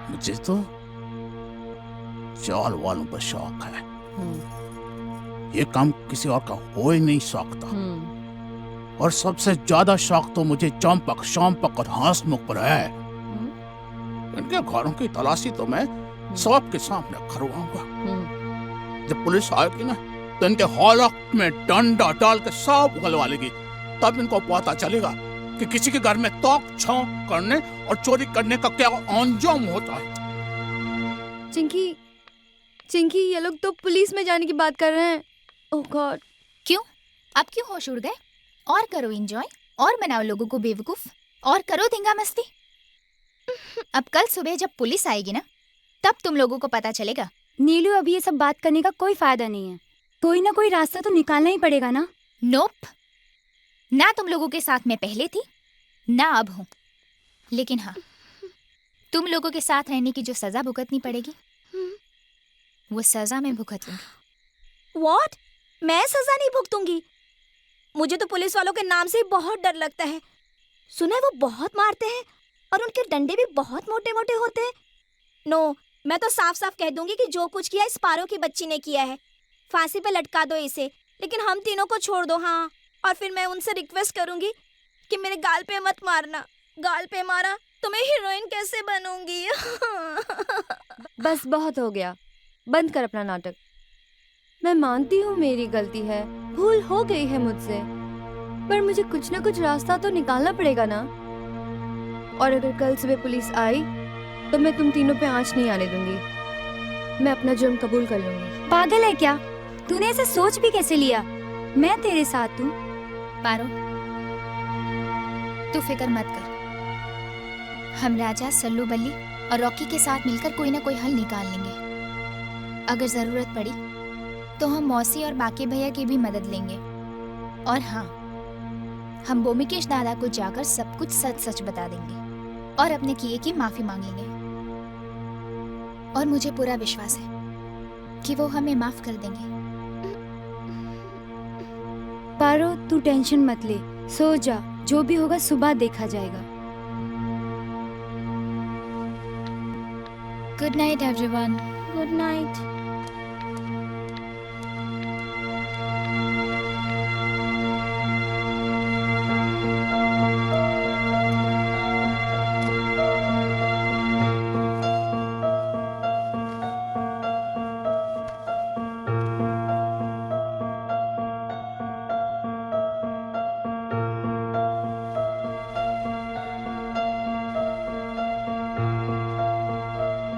मुझे तो चाल वालों पर शौक है। ये काम किसी और का हो ही नहीं सकता। और सबसे ज्यादा शौक तो मुझे चंपक और हंसमुख पर है। इनके घरों की तलाशी तो मैं सबके सामने करवाऊंगा। जब पुलिस आएगी ना तो इनके हॉलक में डंडा डाल के सब उगलवा लेगी। तब इनको पता चलेगा कि किसी के घर में तोक छौक करने और चोरी करने का क्या अंजाम होता है। चिंकी ये लोग तो पुलिस में जाने की बात कर रहे हैं। ओह गॉड। क्यों? अब क्यों होश उड़ गए? और करो एंजॉय, और बनाओ लोगों को बेवकूफ, और करो धिंगा मस्ती। अब कल सुबह जब पुलिस आएगी ना, तब तुम लोगों को पता चलेगा। नीलू, अभी ये सब बात करने का कोई फायदा नहीं है। कोई ना कोई रास्ता तो निकालना ही पड़ेगा ना। नोप, ना तुम लोगों के साथ मैं पहले थी, ना अब हूँ। लेकिन हाँ, तुम लोगों के साथ रहने की जो सजा भुगतनी पड़ेगी, वो सजा मैं भुगत लूंगी। What? मैं सजा नहीं भुगतूंगी? मुझे तो पुलिस वालों के नाम से ही बहुत डर लगता है। सुना है वो बहुत मारते हैं और उनके डंडे भी बहुत मोटे मोटे होते हैं। नो, मैं तो साफ साफ कह दूंगी कि जो कुछ किया स्पारो की बच्ची ने किया है। फांसी पे लटका दो इसे, लेकिन हम तीनों को छोड़ दो। हाँ, और फिर मैं उनसे रिक्वेस्ट करूंगी कि मेरे गाल पे मत मारना। गाल पे मारा तो मैं हीरोइन कैसे बनूंगी? बस बहुत हो गया, बंद कर अपना नाटक। मैं मानती हूँ मेरी गलती है, भूल हो गई है मुझसे, पर मुझे कुछ ना कुछ रास्ता तो निकालना पड़ेगा ना। और अगर कल सुबह पुलिस आई तो मैं तुम तीनों पे आंच नहीं आने दूंगी। मैं अपना जुर्म कबूल कर लूंगी। पागल है क्या? तूने ऐसे सोच भी कैसे लिया? मैं तेरे साथ हूँ। पारो, तू फिक्र मत कर। हम राजा सल्लू बल्ली और रॉकी के साथ मिलकर कोई ना कोई हल निकाल लेंगे। अगर जरूरत पड़ी तो हम मौसी और बाकी भैया की भी मदद लेंगे। और हाँ, हम बोमिकेश दादा को जाकर सब कुछ सच सच बता देंगे और अपने किए की माफी मांगेंगे। और मुझे पूरा विश्वास है कि वो हमें माफ कर देंगे। पारो, तू टेंशन मत ले, सो जा, जो भी होगा सुबह देखा जाएगा। Good night everyone. Good night.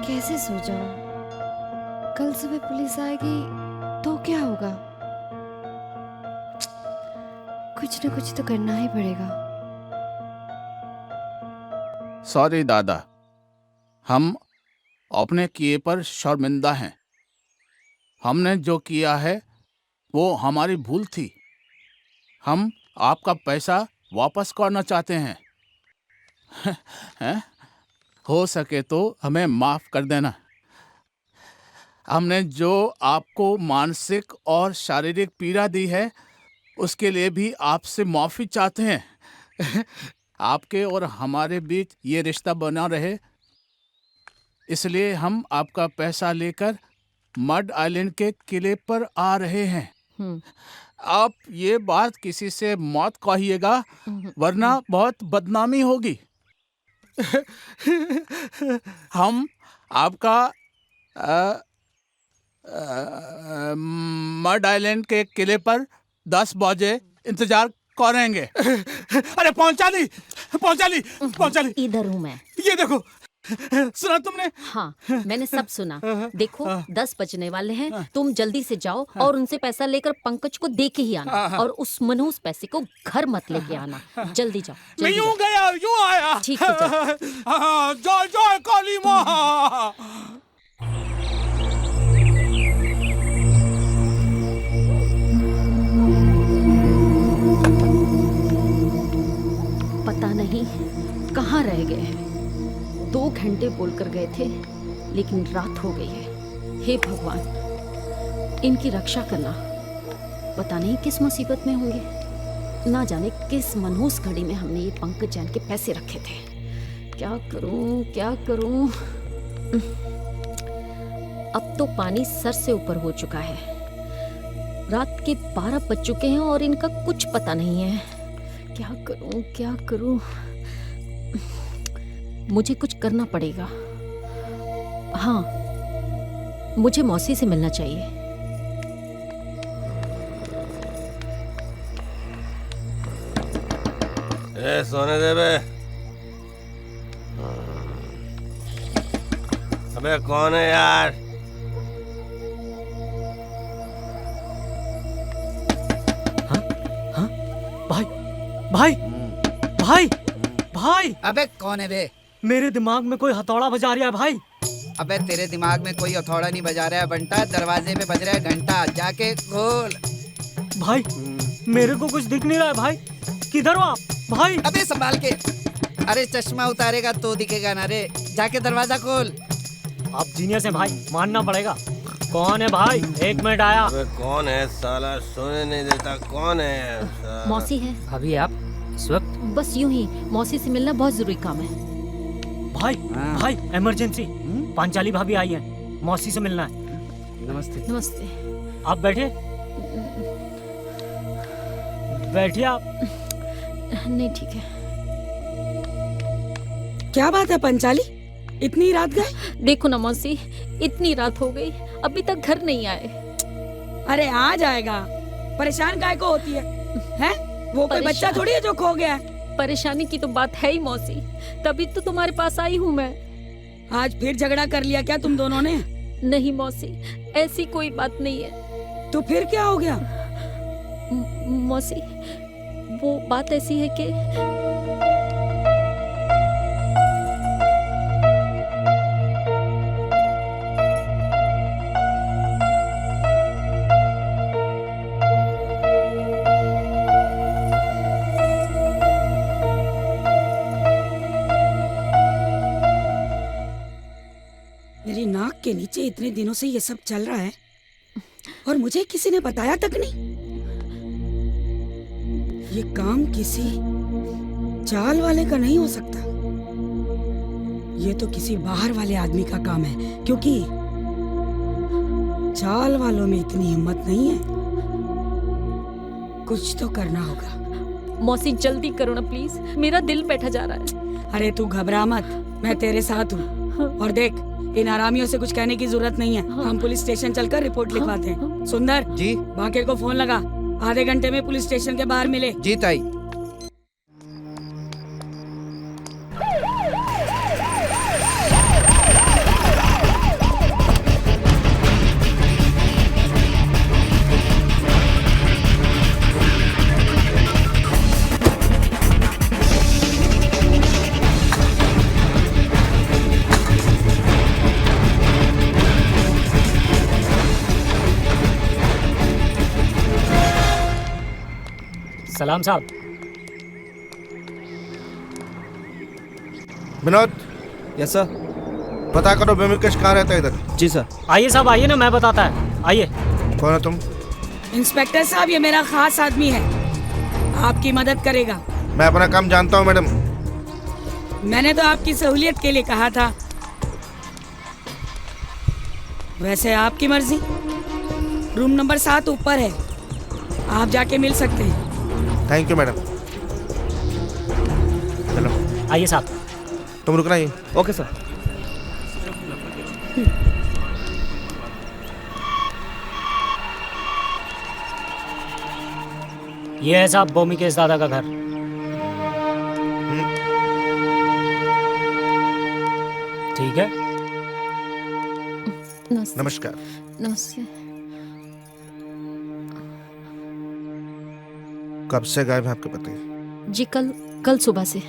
कैसे सो जाऊं? कल सुबह पुलिस आएगी तो क्या होगा? कुछ न कुछ तो करना ही पड़ेगा। सॉरी दादा, हम अपने किए पर शर्मिंदा हैं। हमने जो किया है वो हमारी भूल थी। हम आपका पैसा वापस करना चाहते हैं। हैं? हो सके तो हमें माफ कर देना। हमने जो आपको मानसिक और शारीरिक पीड़ा दी है उसके लिए भी आपसे माफी चाहते हैं। आपके और हमारे बीच ये रिश्ता बना रहे, इसलिए हम आपका पैसा लेकर मड आइलैंड के किले पर आ रहे हैं। आप ये बात किसी से मत कहिएगा, वरना बहुत बदनामी होगी। हम आपका मड आइलैंड के किले पर 10 बजे इंतजार करेंगे। अरे पहुंचा ली। इधर हूँ मैं। ये देखो, सुना तुमने? हाँ, मैंने सब सुना। देखो 10 बजने वाले हैं, तुम जल्दी से जाओ और उनसे पैसा लेकर पंकज को दे के ही आना। और उस मनहूस पैसे को घर मत लेके आना। जल्दी जाओ। मैं यूं गया यूं आया। ठीक है, जाओ। जय जय काली माँ। पता नहीं कहाँ रह गए हैं। 2 घंटे बोलकर गए थे, लेकिन रात हो गई है। हे भगवान, इनकी रक्षा करना। पता नहीं किस मुसीबत में होंगे। ना जाने किस मनहूस घड़ी में हमने ये पंकज जैन के पैसे रखे थे। क्या करूं? अब तो पानी सर से ऊपर हो चुका है। रात के 12 बज चुके हैं और इनका कुछ पता नहीं है। क्या करूं? मुझे कुछ करना पड़ेगा। हाँ, मुझे मौसी से मिलना चाहिए। सोने दे बे। अबे कौन है यार? भाई। अबे कौन है बे? मेरे दिमाग में कोई हथौड़ा बजा रहा है भाई। अबे तेरे दिमाग में कोई हथौड़ा नहीं बजा रहा है बंटा, दरवाजे पे बज रहा है घंटा, जाके खोल। भाई मेरे को कुछ दिख नहीं रहा है भाई। किधर हो आप भाई? अबे संभाल के। अरे चश्मा उतारेगा तो दिखेगा ना रे, जाके दरवाजा खोल। आप जीनियस हैं भाई, मानना पड़ेगा। कौन है भाई? 1 मिनट आया। अबे कौन है साला, सोने नहीं देता। कौन है? मौसी है। भाभी आप इस वक्त? बस यूं ही, मौसी से मिलना बहुत जरूरी काम है। भाई इमरजेंसी, पांचाली भाभी आई है, मौसी से मिलना है। नमस्ते। आप बैठिए आप। नहीं ठीक है। क्या बात है पंचाली, इतनी रात गए? देखो ना मौसी, इतनी रात हो गई, अभी तक घर नहीं आए। अरे आ जाएगा, परेशान काहे को होती है? हैं? वो कोई बच्चा थोड़ी है जो खो गया है। परेशानी की तो बात है ही मौसी, तभी तो तुम्हारे पास आई हूँ मैं। आज फिर झगड़ा कर लिया क्या तुम दोनों ने? नहीं मौसी, ऐसी कोई बात नहीं है। तो फिर क्या हो गया? मौसी, वो बात ऐसी है कि के नीचे इतने दिनों से ये सब चल रहा है और मुझे किसी ने बताया तक नहीं। ये काम किसी चाल वाले का नहीं हो सकता। ये तो किसी बाहर वाले आदमी का काम है, क्योंकि चाल वालों में इतनी हिम्मत नहीं है। कुछ तो करना होगा। मौसी जल्दी करो ना प्लीज, मेरा दिल बैठा जा रहा है। अरे तू घबरा मत, मैं तेरे साथ हूँ। और देख, इन आरामियों से कुछ कहने की जरूरत नहीं है। हम पुलिस स्टेशन चलकर रिपोर्ट लिखवाते हैं। सुंदर जी, बाके को फोन लगा, आधे घंटे में पुलिस स्टेशन के बाहर मिले। जी ताई। सलाम साहब। विनोद। Yes sir. पता करो भूमिकेश कहाँ रहता है इधर। जी सर। आइए साहब, आइए ना, मैं बताता है, आइए। कौन है तुम? इंस्पेक्टर साहब, ये मेरा खास आदमी है, आपकी मदद करेगा। मैं अपना काम जानता हूँ मैडम। मैंने तो आपकी सहूलियत के लिए कहा था। वैसे आपकी मर्जी। रूम नंबर 7 ऊपर है, आप जाके मिल सकते हैं। Thank you madam. चलो आइए साहब। तुम रुकना ही। Okay sir. ये है साहब भूमिकेश दादा का घर। ठीक है। नमस्कार। नमस्ते। कब से गायब है आपके पति? जी कल सुबह से।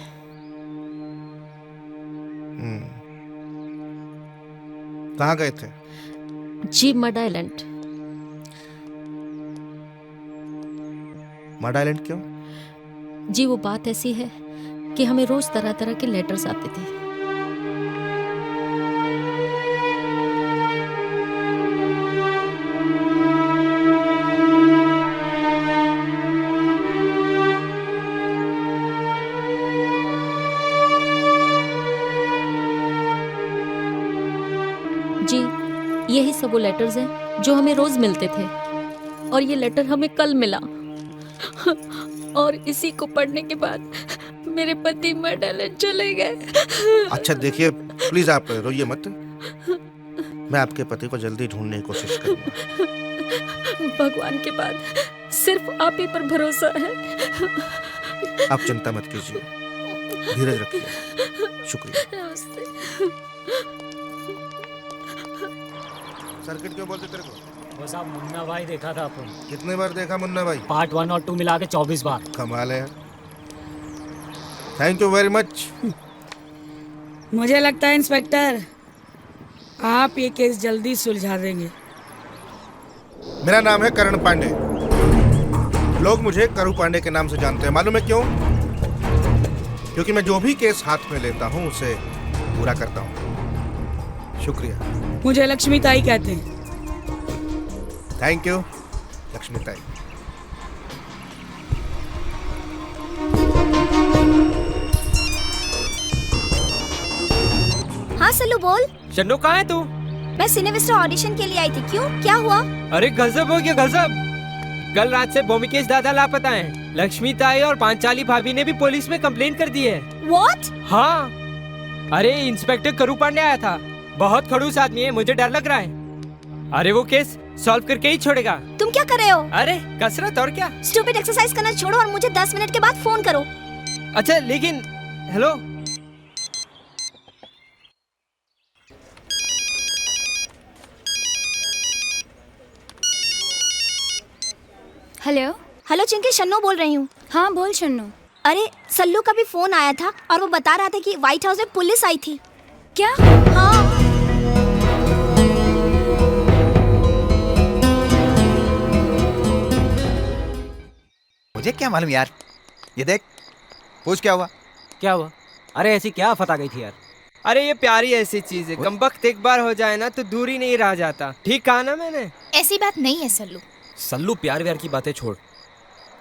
कहाँ गए थे? जी मड आइलैंड। मड आइलैंड क्यों? जी वो बात ऐसी है कि हमें रोज तरह तरह के लेटर्स आते थे। जी यही सब वो लेटर्स हैं जो हमें रोज मिलते थे, और ये लेटर हमें कल मिला। और इसी को पढ़ने के बाद मेरे पति मड आइलैंड चले गए। अच्छा देखिए, प्लीज आप रोइए मत। मैं आपके पति को जल्दी ढूंढने की कोशिश करूंगा। भगवान के बाद सिर्फ आप ही पर भरोसा है। आप चिंता मत कीजिए, धीरज रखिए। शुक्रिया। सर्किट क्यों बोलते तेरे को? वो साहब मुन्ना भाई देखा था अपन। कितने बार देखा मुन्ना भाई? पार्ट 1 और 2 मिला के 24 बार। कमाल है यार। Thank you very much. मुझे लगता है इंस्पेक्टर, आप ये केस जल्दी सुलझा देंगे। मेरा नाम है करण पांडे। लोग मुझे करू पांडे के नाम से जानते हैं। मालूम है क्यों? क्योंकि मैं जो भी केस हाथ में लेता हूँ उसे पूरा करता हूँ। शुक्रिया। मुझे लक्ष्मी ताई कहते हैं। थैंक यू लक्ष्मी ताई। हाँ सल्लू बोल। शन्नो कहाँ है तू? मैं सिनेविस्टा ऑडिशन के लिए आई थी। क्यों, क्या हुआ? अरे गजब हो गया गजब। कल रात से भूमिकेश दादा लापता हैं। लक्ष्मी ताई और पांचाली भाभी ने भी पुलिस में कंप्लेंट कर दी है। What? हाँ, अरे इंस्पेक्टर करू पांडे आया था। बहुत खड़ूस आदमी है, मुझे डर लग रहा है। अरे वो केस सॉल्व करके ही छोड़ेगा। तुम क्या कर रहे हो? अरे कसरत और क्या। स्टूपिड एक्सरसाइज करना छोड़ो और मुझे 10 मिनट के बाद फोन करो। अच्छा लेकिन हेलो। हेलो। हेलो चिंकी, शन्नो बोल रही हूँ। हाँ बोल शन्नो। अरे सल्लू का भी फोन आया था और वो बता रहा था कि व्हाइट हाउस में पुलिस आई थी। क्या? हाँ। मुझे क्या मालूम यार। ये देख, पूछ क्या हुआ? क्या हुआ? अरे ऐसी क्या फटा गई थी यार। अरे ये प्यारी ऐसी चीज है, कमबख्त एक बार हो जाए ना तो दूर ही नहीं रह जाता। ठीक कहा ना मैंने? ऐसी बात नहीं है सल्लू। सल्लू प्यार व्यार की बातें छोड़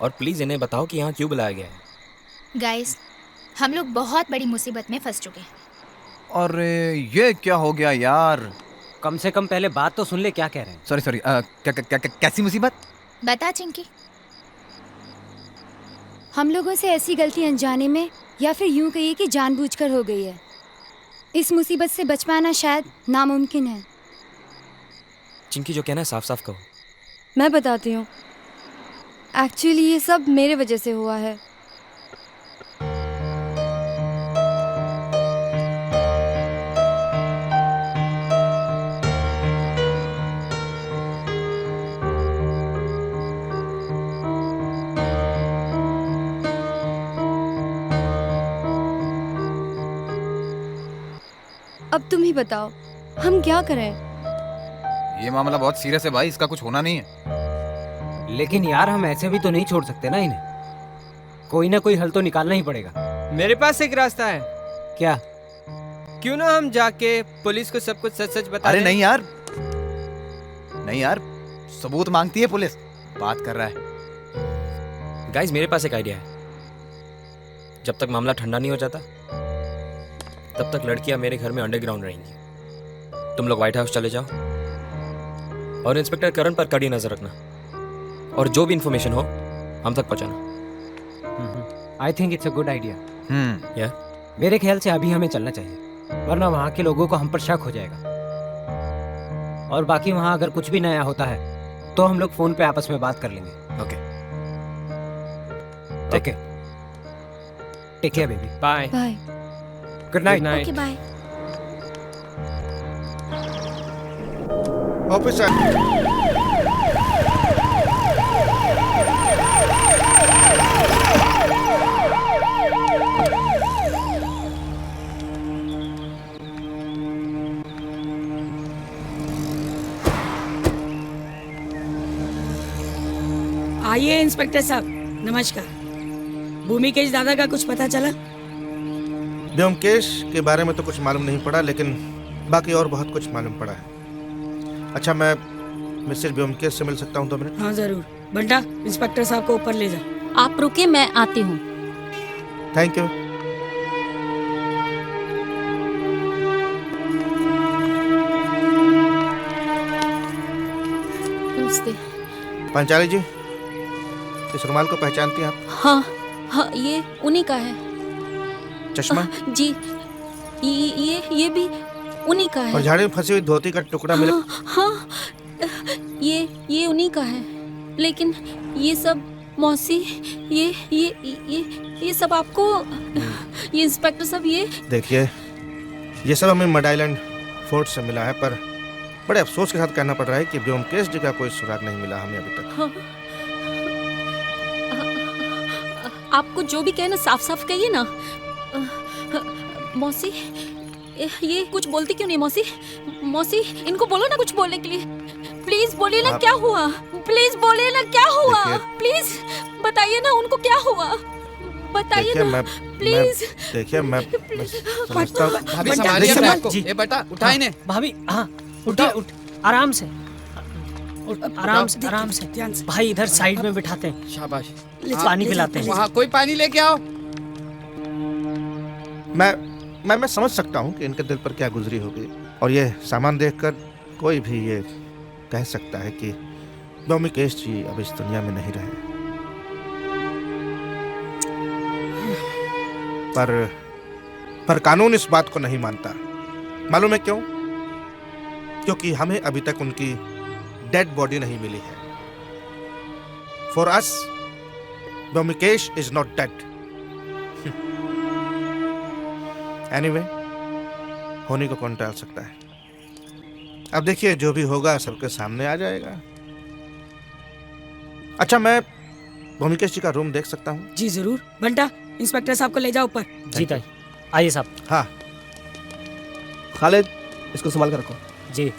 और प्लीज इन्हें बताओ कि यहाँ क्यों बुलाया गया है। गाइस, हम लोग बहुत बड़ी मुसीबत में फंस चुके हैं। अरे ये क्या हो गया यार? कम से कम पहले बात तो सुन ले, क्या कह रहे हैं। सॉरी कैसी मुसीबत? बता चिंकी। हम लोगों से ऐसी गलती अनजाने में या फिर यूं कहिए कि जानबूझकर हो गई है। इस मुसीबत से बच पाना शायद नामुमकिन है। चिंकी जो कहना है साफ साफ कहो। मैं बताती हूँ, एक्चुअली ये सब मेरे वजह से हुआ है। अब तुम ही बताओ, हम क्या करें? ये मामला बहुत सीरियस है भाई, इसका कुछ होना नहीं है। लेकिन यार हम ऐसे भी तो नहीं छोड़ सकते ना इन्हें। कोई ना कोई हल तो निकालना ही पड़ेगा। मेरे पास एक रास्ता है। क्या? क्यों ना हम जाके पुलिस को सब कुछ सच सच बता अरे दें? नहीं यार, सबूत मांगती है पुलिस। बात कर रहा है। गाइस मेरे पास एक आइडिया है। जब तक मामला ठंडा नहीं हो जाता तब तक लड़कियां मेरे घर में अंडरग्राउंड रहेंगी। तुम लोग व्हाइट हाउस चले जाओ और इंस्पेक्टर करण पर कड़ी नजर रखना और जो भी इंफॉर्मेशन हो हम तक पहुंचाना। I think it's a good idea. या मेरे ख्याल से अभी हमें चलना चाहिए, वरना वहाँ के लोगों को हम पर शक हो जाएगा। और बाकी वहाँ अगर कुछ भी नया होता है तो हम लोग फोन पे आपस में बात कर लेंगे। Okay okay, take care baby. Bye bye. Good night. Okay bye. Officer, आइए इंस्पेक्टर साहब, नमस्कार। भूमिकेश दादा का कुछ पता चला? व्योमकेश के बारे में तो कुछ मालूम नहीं पड़ा, लेकिन बाकी और बहुत कुछ मालूम पड़ा है। अच्छा, मैं मिस्टर व्योमकेश से मिल सकता हूँ 2 मिनट? हाँ जरूर। बंटा, इंस्पेक्टर साहब को ऊपर ले जा। आप रुके, मैं आती हूँ। Thank you. नमस्ते। पंचाली जी, इस रुमाल को पहचानती हैं आप? हाँ हाँ, ये उन्हीं का है। चश्मा? जी, ये भी उन्हीं का है। और झाड़ी में फंसी हुई धोती का टुकड़ा मिले? हाँ, ये उन्हीं का है। लेकिन ये सब मौसी, ये सब आपको, ये इंस्पेक्टर साहब, ये देखिए, ये सब हमें मड आइलैंड फोर्ट से मिला है, पर बड़े अफसोस के साथ कहना पड़ रहा है कि व्योमकेश जी का कोई सुराग नहीं मिला हमें अभी तक। हाँ। आपको जो भी कहना साफ साफ कहिए ना। मौसी, ये कुछ बोलती क्यों नहीं? मौसी, मौसी, इनको बोलो ना कुछ बोलने के लिए। प्लीज बोलिए ना, क्या हुआ? प्लीज बोलिए ना, क्या हुआ? प्लीज बताइए ना उनको क्या हुआ, बताइए ना प्लीज। देखिए, मैं समझता हूँ। भाभी संभालिए अपने आप को। ये बेटा उठा इन्हें। भाभी, हाँ उठिए, उठ आराम से, आराम से, आराम से। भाई इधर साइड में बिठाते हैं। शाबाश। पानी पिलाते हैं। वहाँ कोई पानी लेके आओ। मैं समझ सकता हूँ कि इनके दिल पर क्या गुजरी होगी, और ये सामान देखकर कोई भी ये कह सकता है कि व्योमकेश जी अब इस दुनिया में नहीं रहे। पर कानून इस बात को नहीं मानता। मालूम है क्यों? क्योंकि हमें अभी तक उनकी डेड बॉडी नहीं मिली है। For us, Byomkesh is not dead. Anyway, होने को कौन टाल सकता है? अब देखिए, जो भी होगा सबके सामने आ जाएगा। अच्छा, मैं व्योमकेश जी का रूम देख सकता हूँ? जी जरूर। बंटा, इंस्पेक्टर साहब को ले जाओ ऊपर। जी ताई, आइए साहब। हाँ खालिद, इसको संभाल कर रखो। जी।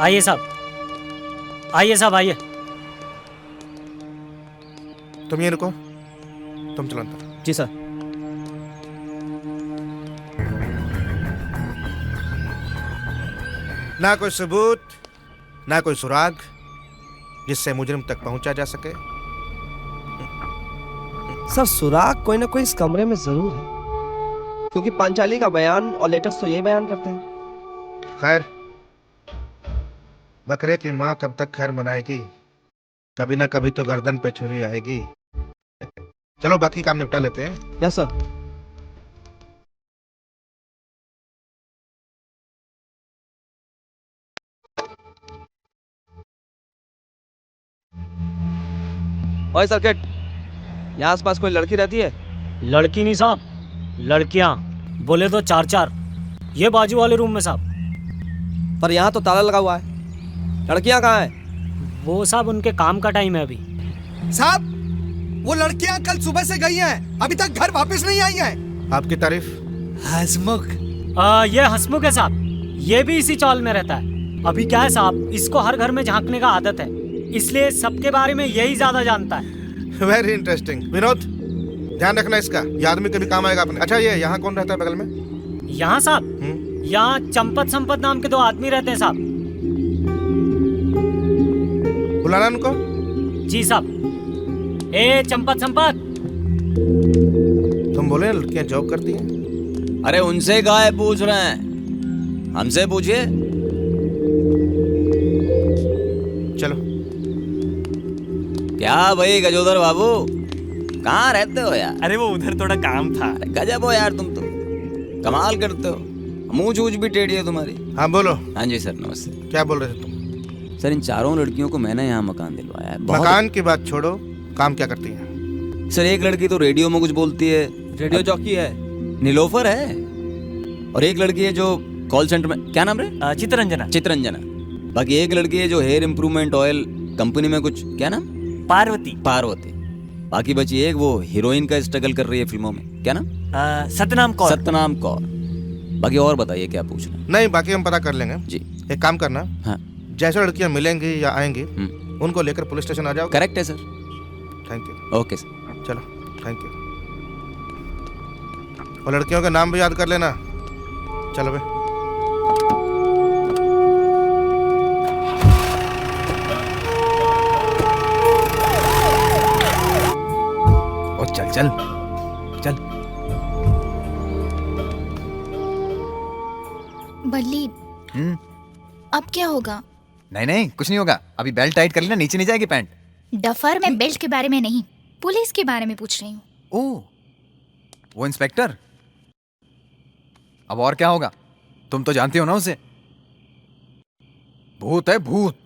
आइए साहब, आइए साहब, आइए। तुम ये रुको, तुम चलो अंदर। जी सर। ना कोई सबूत, ना कोई सुराग जिससे मुजरिम तक पहुंचा जा सके। सर सुराग कोई ना कोई इस कमरे में जरूर है, क्योंकि पांचाली का बयान और लेटेस्ट तो यही बयान करते हैं। खैर, बकरे की माँ कब तक खैर मनाएगी? कभी ना कभी तो गर्दन पे छुरी आएगी। चलो बाकी काम निपटा लेते हैं। Yes sir. ओए सर्किट, यहाँ आसपास कोई लड़की रहती है? लड़की नहीं साहब, लड़कियां। बोले तो 4-4। ये बाजू वाले रूम में साहब। पर यहाँ तो ताला लगा हुआ है, लड़कियाँ कहाँ हैं? वो साहब उनके काम का टाइम है अभी। साहब, वो लड़कियां कल सुबह से गई हैं, अभी तक घर वापस नहीं आई हैं। आपकी तारीफ? हसमुख। ये हसमुख है साहब, ये भी इसी चौल में रहता है। अभी क्या है साहब, इसको हर घर में झांकने का आदत है, इसलिए सबके बारे में यही ज्यादा जानता है। Very interesting. विनोद, ध्यान रखना इसका, ये आदमी कभी काम आएगा अपने। अच्छा, ये यहाँ कौन रहता है बगल में? यहाँ साहब, यहाँ चंपत संपत नाम के 2 आदमी रहते हैं साहब। बुलाना उनको। जी साहब। ए चंपत संपत। तुम बोले लड़कियां जॉब करती हैं? अरे उनसे काहे पूछ रहे हैं, हमसे पूछिए। चलो। क्या भाई गजोदर बाबू, कहाँ रहते हो यार? अरे वो उधर थोड़ा काम था। गजब हो यार, तुम तो कमाल करते हो, मूंछ ऊंच भी टेढ़ी है तुम्हारी। हाँ बोलो। हाँ जी सर, नमस्ते। क्या बोल रहे थे तुम? सर, इन 4 लड़कियों को मैंने यहाँ मकान दिलवाया है। मकान की बात छोड़ो, काम क्या करती हैं? सर, एक लड़की तो रेडियो में कुछ बोलती है, रेडियो जॉकी है, नीलोफर है। और एक लड़की है जो कॉल सेंटर में, क्या नाम रे? चित्रंजना। चित्रंजना। बाकी एक लड़की है जो हेयर इंप्रूवमेंट ऑयल कंपनी में कुछ, क्या नाम? पार्वती। पार्वती। बाकी बची एक वो हीरोइन का स्ट्रगल कर रही है फिल्मों में, क्या नाम? सतनाम कौर। सतनाम कौर। बाकी और बताइए क्या पूछना? नहीं, बाकी हम पता कर लेंगे जी। एक काम करना, हाँ, जैसे लड़कियां मिलेंगी या आएंगी उनको लेकर पुलिस स्टेशन आ जाओ। करेक्ट है sir. Thank you. Okay sir. चलो, थैंक यू। और लड़कियों के नाम भी याद कर लेना। चलो बे। ओ चल चल चल। बल्ली, अब क्या होगा? नहीं नहीं, कुछ नहीं होगा। अभी बेल्ट टाइट कर लेना, नीचे नहीं जाएगी पैंट। डफर, मैं बेल्ट के बारे में नहीं, पुलिस के बारे में पूछ रही हूँ। ओह, वो इंस्पेक्टर। अब और क्या होगा? तुम तो जानती हो ना उसे, भूत है भूत।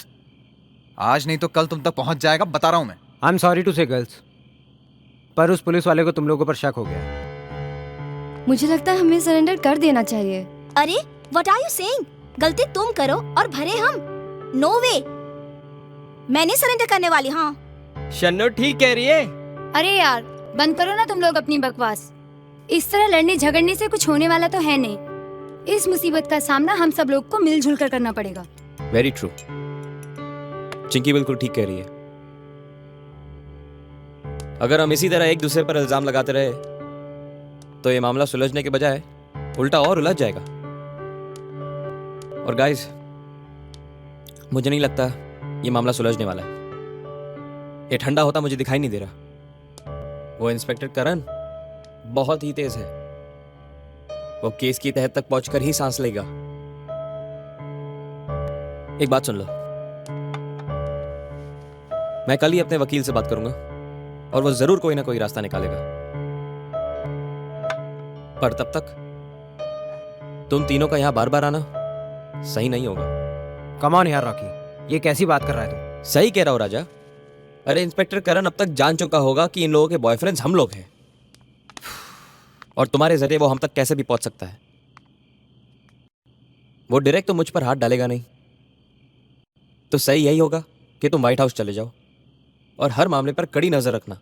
आज नहीं तो कल तुम तक पहुंच जाएगा, बता रहा हूं मैं। आई एम सॉरी टू से गर्ल्स, पर उस पुलिस वाले को तुम लोगों पर शक हो गया। मुझे लगता है हमें सरेंडर कर देना चाहिए। अरे व्हाट आर यू सेइंग? गलती तुम करो और भरे हम? नो वे, मैं नहीं सरेंडर करने वाली। हाँ शन्नो ठीक कह रही है। अरे यार बंद करो ना तुम लोग अपनी बकवास। इस तरह लड़ने झगड़ने से कुछ होने वाला तो है नहीं। इस मुसीबत का सामना हम सब लोग को मिलजुल कर करना पड़ेगा। वेरी ट्रू, चिंकी बिल्कुल ठीक कह रही है। अगर हम इसी तरह एक दूसरे पर इल्जाम लगाते रहे तो ये मामला सुलझने के बजाय उल्टा और उलझ जाएगा। और गाइस, मुझे नहीं लगता ये मामला सुलझने वाला है। ये ठंडा होता मुझे दिखाई नहीं दे रहा। वो इंस्पेक्टर करण बहुत ही तेज है, वो केस की तह तक पहुंचकर ही सांस लेगा। एक बात सुन लो, मैं कल ही अपने वकील से बात करूंगा और वो जरूर कोई ना कोई रास्ता निकालेगा। पर तब तक तुम तीनों का यहां बार बार आना सही नहीं होगा। कम ऑन यार रॉकी, ये कैसी बात कर रहा है तू? सही कह रहा हूं राजा। अरे इंस्पेक्टर करण अब तक जान चुका होगा कि इन लोगों के बॉयफ्रेंड्स हम लोग हैं, और तुम्हारे जरिए वो हम तक कैसे भी पहुंच सकता है। वो डायरेक्ट तो मुझ पर हाथ डालेगा नहीं, तो सही यही होगा कि तुम व्हाइट हाउस चले जाओ और हर मामले पर कड़ी नजर रखना।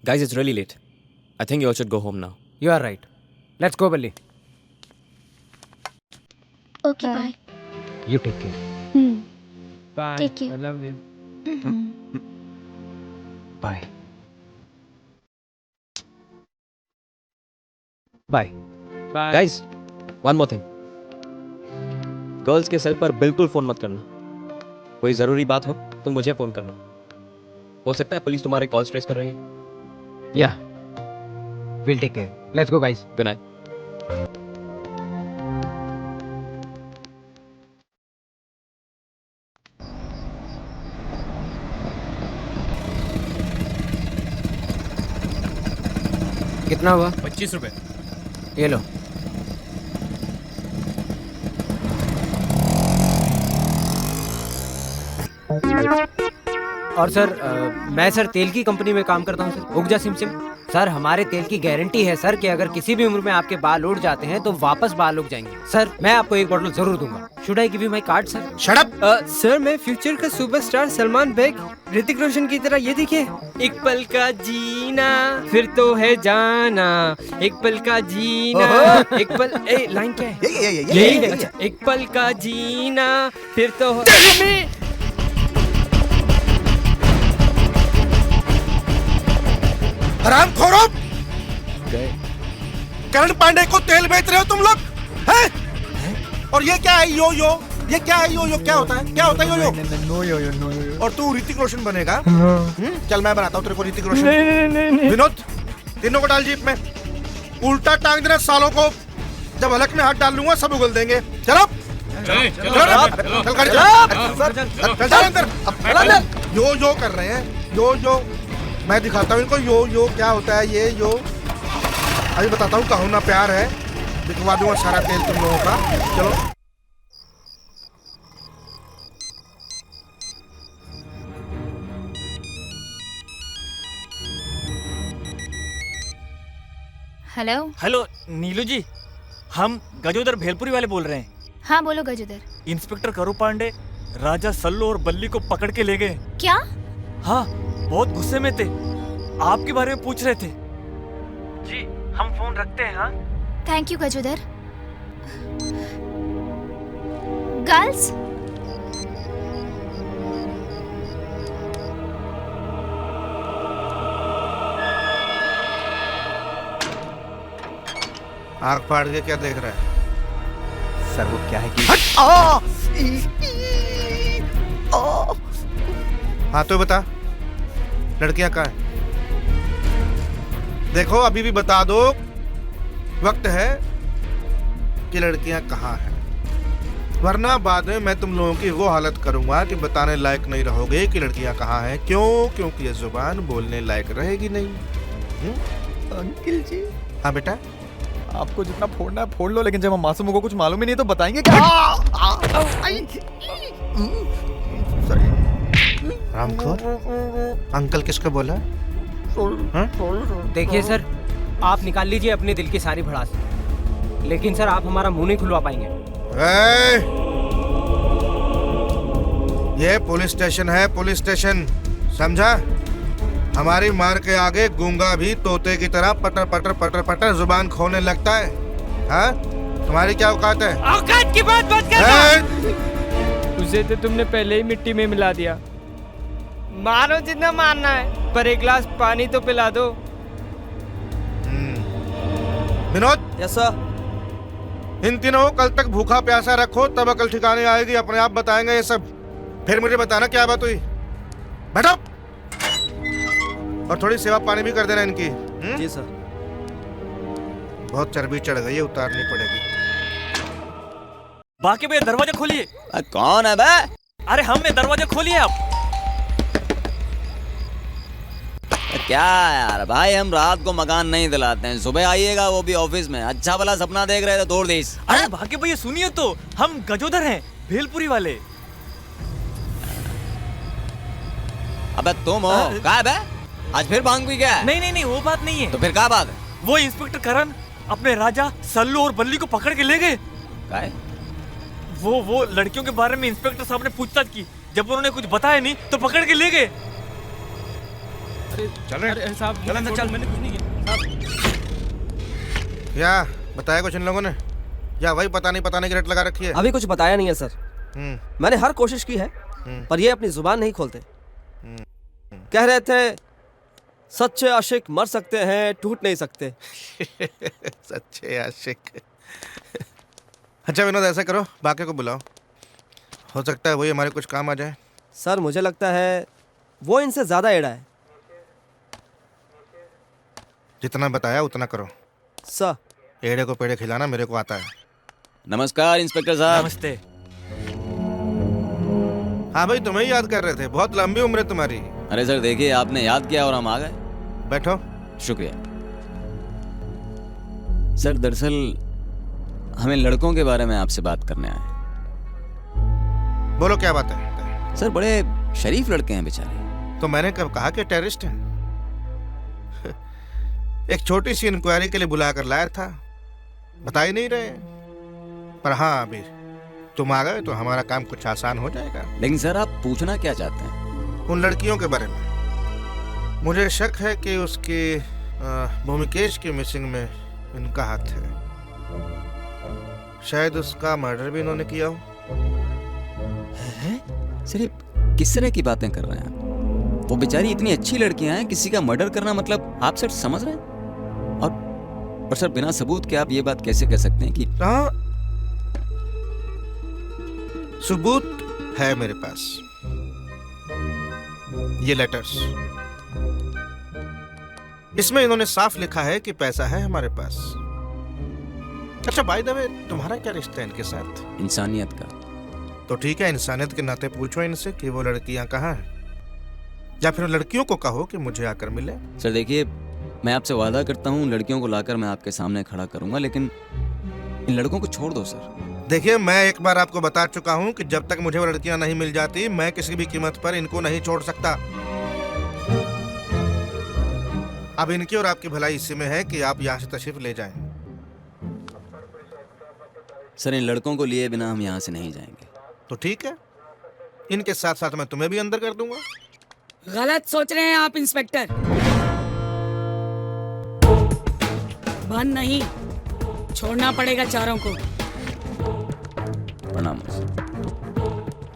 Guys, it's really late. I think you all should go home now. You are right, let's go Balli. Okay bye. You take care. Bye. Take care. I love you. Bye bye guys, one more thing. Girls के सेल पर बिल्कुल फोन मत करना। कोई जरूरी बात हो तो मुझे फोन करना। हो सकता है पुलिस तुम्हारे कॉल्स ट्रेस कर रही है। या will take care. Let's go guys. Good night. कितना हुआ? 25 रुपए। ये लो। और सर मैं सर तेल की कंपनी में काम करता हूँ सर, उगजा सिमसिम। सर हमारे तेल की गारंटी है सर कि अगर किसी भी उम्र में आपके बाल उड़ जाते हैं तो वापस बाल उग जाएंगे। सर मैं आपको एक बोतल जरूर दूंगा। Should I give you my card sir? Shut up. Sir मैं फ्यूचर का सुपरस्टार सलमान बेग, ऋतिक रोशन की तरह। ये देखिए, एक पल का जीना फिर तो है जाना, एक पल का जीना एक पल। ए लाइन क्या है? यही है। अच्छा, एक पल का जीना फिर तो हरामखोरों! करण पांडे को तेल बेच रहे हो तुम लोग हैं? और ये क्या है यो यो? ये क्या है यो यो? क्या होता है? क्या होता है यो यो? नो यो यो नो यो। और तू ऋतिक रोशन बनेगा? चल मैं बनाता हूँ तेरे को ऋतिक रोशन। नहीं। विनोद, तीनों को डाल जीप में। उल्टा टांग देना सालों को। जब हलक में हाथ डाल लूंगा सब उगल देंगे। चलो यो यो कर रहे हैं। यो यो मैं दिखाता हूँ इनको। यो यो क्या होता है? ये यो अभी बताता हूँ। कहूँ ना प्यार है, दिखवा दूंगा सारा तेल तुम लोगों का। चलो हेलो। हेलो नीलू जी, हम गजोदर भेलपुरी वाले बोल रहे हैं। हाँ बोलो गजोदर। इंस्पेक्टर करू पांडे राजा सल्लू और बल्ली को पकड़ के ले गए। क्या? हाँ, बहुत गुस्से में थे, आपके बारे में पूछ रहे थे। जी हम फोन रखते हैं। हाँ थैंक यू गजोदर। गर्ल्स आँख फाड़ के क्या देख रहा है? सर वो क्या है कि हाँ तो बता, लड़कियां कहाँ हैं? देखो अभी भी बता दो, वक्त है कि लड़कियां कहाँ हैं, वरना बाद में मैं तुम लोगों की वो हालत करूंगा कि बताने लायक नहीं रहोगे कि लड़कियां कहाँ हैं। क्यों? क्योंकि ये जुबान बोलने लायक रहेगी नहीं। अंकल जी। हाँ बेटा, आपको जितना फोड़ना है फोड़ लो, लेकिन जब हम मासूमों को कुछ मालूम ही नहीं तो बताएंगे क्या? रामखोर, अंकल किसको बोला? देखिए सर, आप निकाल लीजिए अपने दिल की सारी भड़ास, लेकिन सर आप हमारा मुंह नहीं खुलवा पाएंगे। ये पुलिस स्टेशन है, पुलिस स्टेशन, समझा? हमारी मार के आगे गूंगा भी तोते की तरह पटर पटर पटर पटर जुबान खोलने लगता है। हाँ? तुम्हारी क्या औकात है? औकात की बात मत करना। उसे तो तुमने पहले ही मिट्टी में मिला दिया। मारो जितना मारना है, पर एक गिलास पानी तो पिला दो। विनोद। Yes sir. इन तीनों को कल तक भूखा प्यासा रखो, तब अकल ठिकाने आएगी। अपने आप बताएंगे ये सब, फिर मुझे बताना क्या बात हुई। बैठो और थोड़ी सेवा पानी भी कर देना इनकी। जी सर। बहुत चर्बी चढ़ गई है, उतारनी पड़ेगी। बाकी भैया दरवाजा खोलिए। कौन है बे? अरे हमने दरवाजा खोलिए आप। क्या यार भाई, हम रात को मकान नहीं दिलाते हैं, सुबह आइएगा वो भी ऑफिस में। अच्छा भला सपना देख रहे थे, तोड़ दी। अरे भाग्य भैया सुनिए तो, हम गजोदर हैं, भेलपुरी वाले। अबे तुम हो? कहाँ है बे? आज फिर भांग पी गया? नहीं नहीं नहीं, वो बात नहीं है। तो फिर क्या बात है? वो इंस्पेक्टर करण अपने राजा सल्लू और बल्ली को पकड़ के ले गए। वो लड़कियों के बारे में इंस्पेक्टर साहब ने पूछताछ की, जब उन्होंने कुछ बताया नहीं तो पकड़ के ले गए। चल साहब चल, मैंने कुछ नहीं किया। क्या बताया कुछ इन लोगों ने, या वही पता नहीं की रट लगा रखी है? अभी कुछ बताया नहीं है सर। मैंने हर कोशिश की है, पर ये अपनी जुबान नहीं खोलते। कह रहे थे सच्चे आशिक मर सकते हैं, टूट नहीं सकते। सच्चे आशिक। अच्छा विनोद, ऐसा करो, बाकी को बुलाओ, हो सकता है वही हमारे कुछ काम आ जाए। सर मुझे लगता है वो इनसे ज्यादा एड़ा है। जितना बताया उतना करो सर। एड़े को पेड़े खिलाना मेरे को आता है। नमस्कार इंस्पेक्टर साहब। नमस्ते। हाँ भाई, तुम्हें ही याद कर रहे थे, बहुत लंबी उम्र है तुम्हारी। अरे सर देखिए, आपने याद किया और हम आ गए। बैठो। शुक्रिया सर। दरअसल हमें लड़कों के बारे में आपसे बात करने आए। बोलो क्या बात है। सर बड़े शरीफ लड़के हैं बेचारे। तो मैंने कब कहा कि टेररिस्ट हैं? एक छोटी सी इंक्वायरी के लिए बुला कर लाया था, बता ही नहीं रहे। पर हाँ, अभी तुम आ गए तो हमारा काम कुछ आसान हो जाएगा। लेकिन सर आप पूछना क्या चाहते हैं? उन लड़कियों के बारे में। मुझे शक है कि उसकी भूमिकेश की मिसिंग में इनका हाथ है। शायद उसका मर्डर भी इन्होंने किया हो। सर ये किस तरह की बातें कर रहे हैं आप? वो बेचारी इतनी अच्छी लड़कियां हैं, किसी का मर्डर करना मतलब आप सर समझ रहे हैं? और सर बिना सबूत के आप ये बात कैसे कह सकते हैं कि सबूत है मेरे पास, ये लेटर्स। इसमें इन्होंने साफ लिखा है कि पैसा है हमारे पास। अच्छा बाय द वे, तुम्हारा क्या रिश्ता है इनके साथ? इंसानियत का। तो ठीक है, इंसानियत के नाते पूछो इनसे कि वो लड़कियां कहाँ हैं, या फिर लड़कियों को कहो कि मुझे आकर मिले। सर देखिए, मैं आपसे वादा करता हूँ लड़कियों को लाकर मैं आपके सामने खड़ा करूंगा, लेकिन इन लड़कों को छोड़ दो सर। देखिए, मैं एक बार आपको बता चुका हूँ कि जब तक मुझे वो लड़कियां नहीं मिल जाती, मैं किसी भी कीमत पर इनको नहीं छोड़ सकता। अब इनकी और आपकी भलाई इसी में है कि आप यहाँ से तशरीफ ले जाएं। सर इन लड़कों को लिए बिना हम यहाँ से नहीं जाएंगे। तो ठीक है, इनके साथ साथ मैं तुम्हें भी अंदर कर दूंगा। गलत सोच रहे हैं आप इंस्पेक्टर। बंद नहीं, छोड़ना पड़ेगा चारों को। प्रणाम।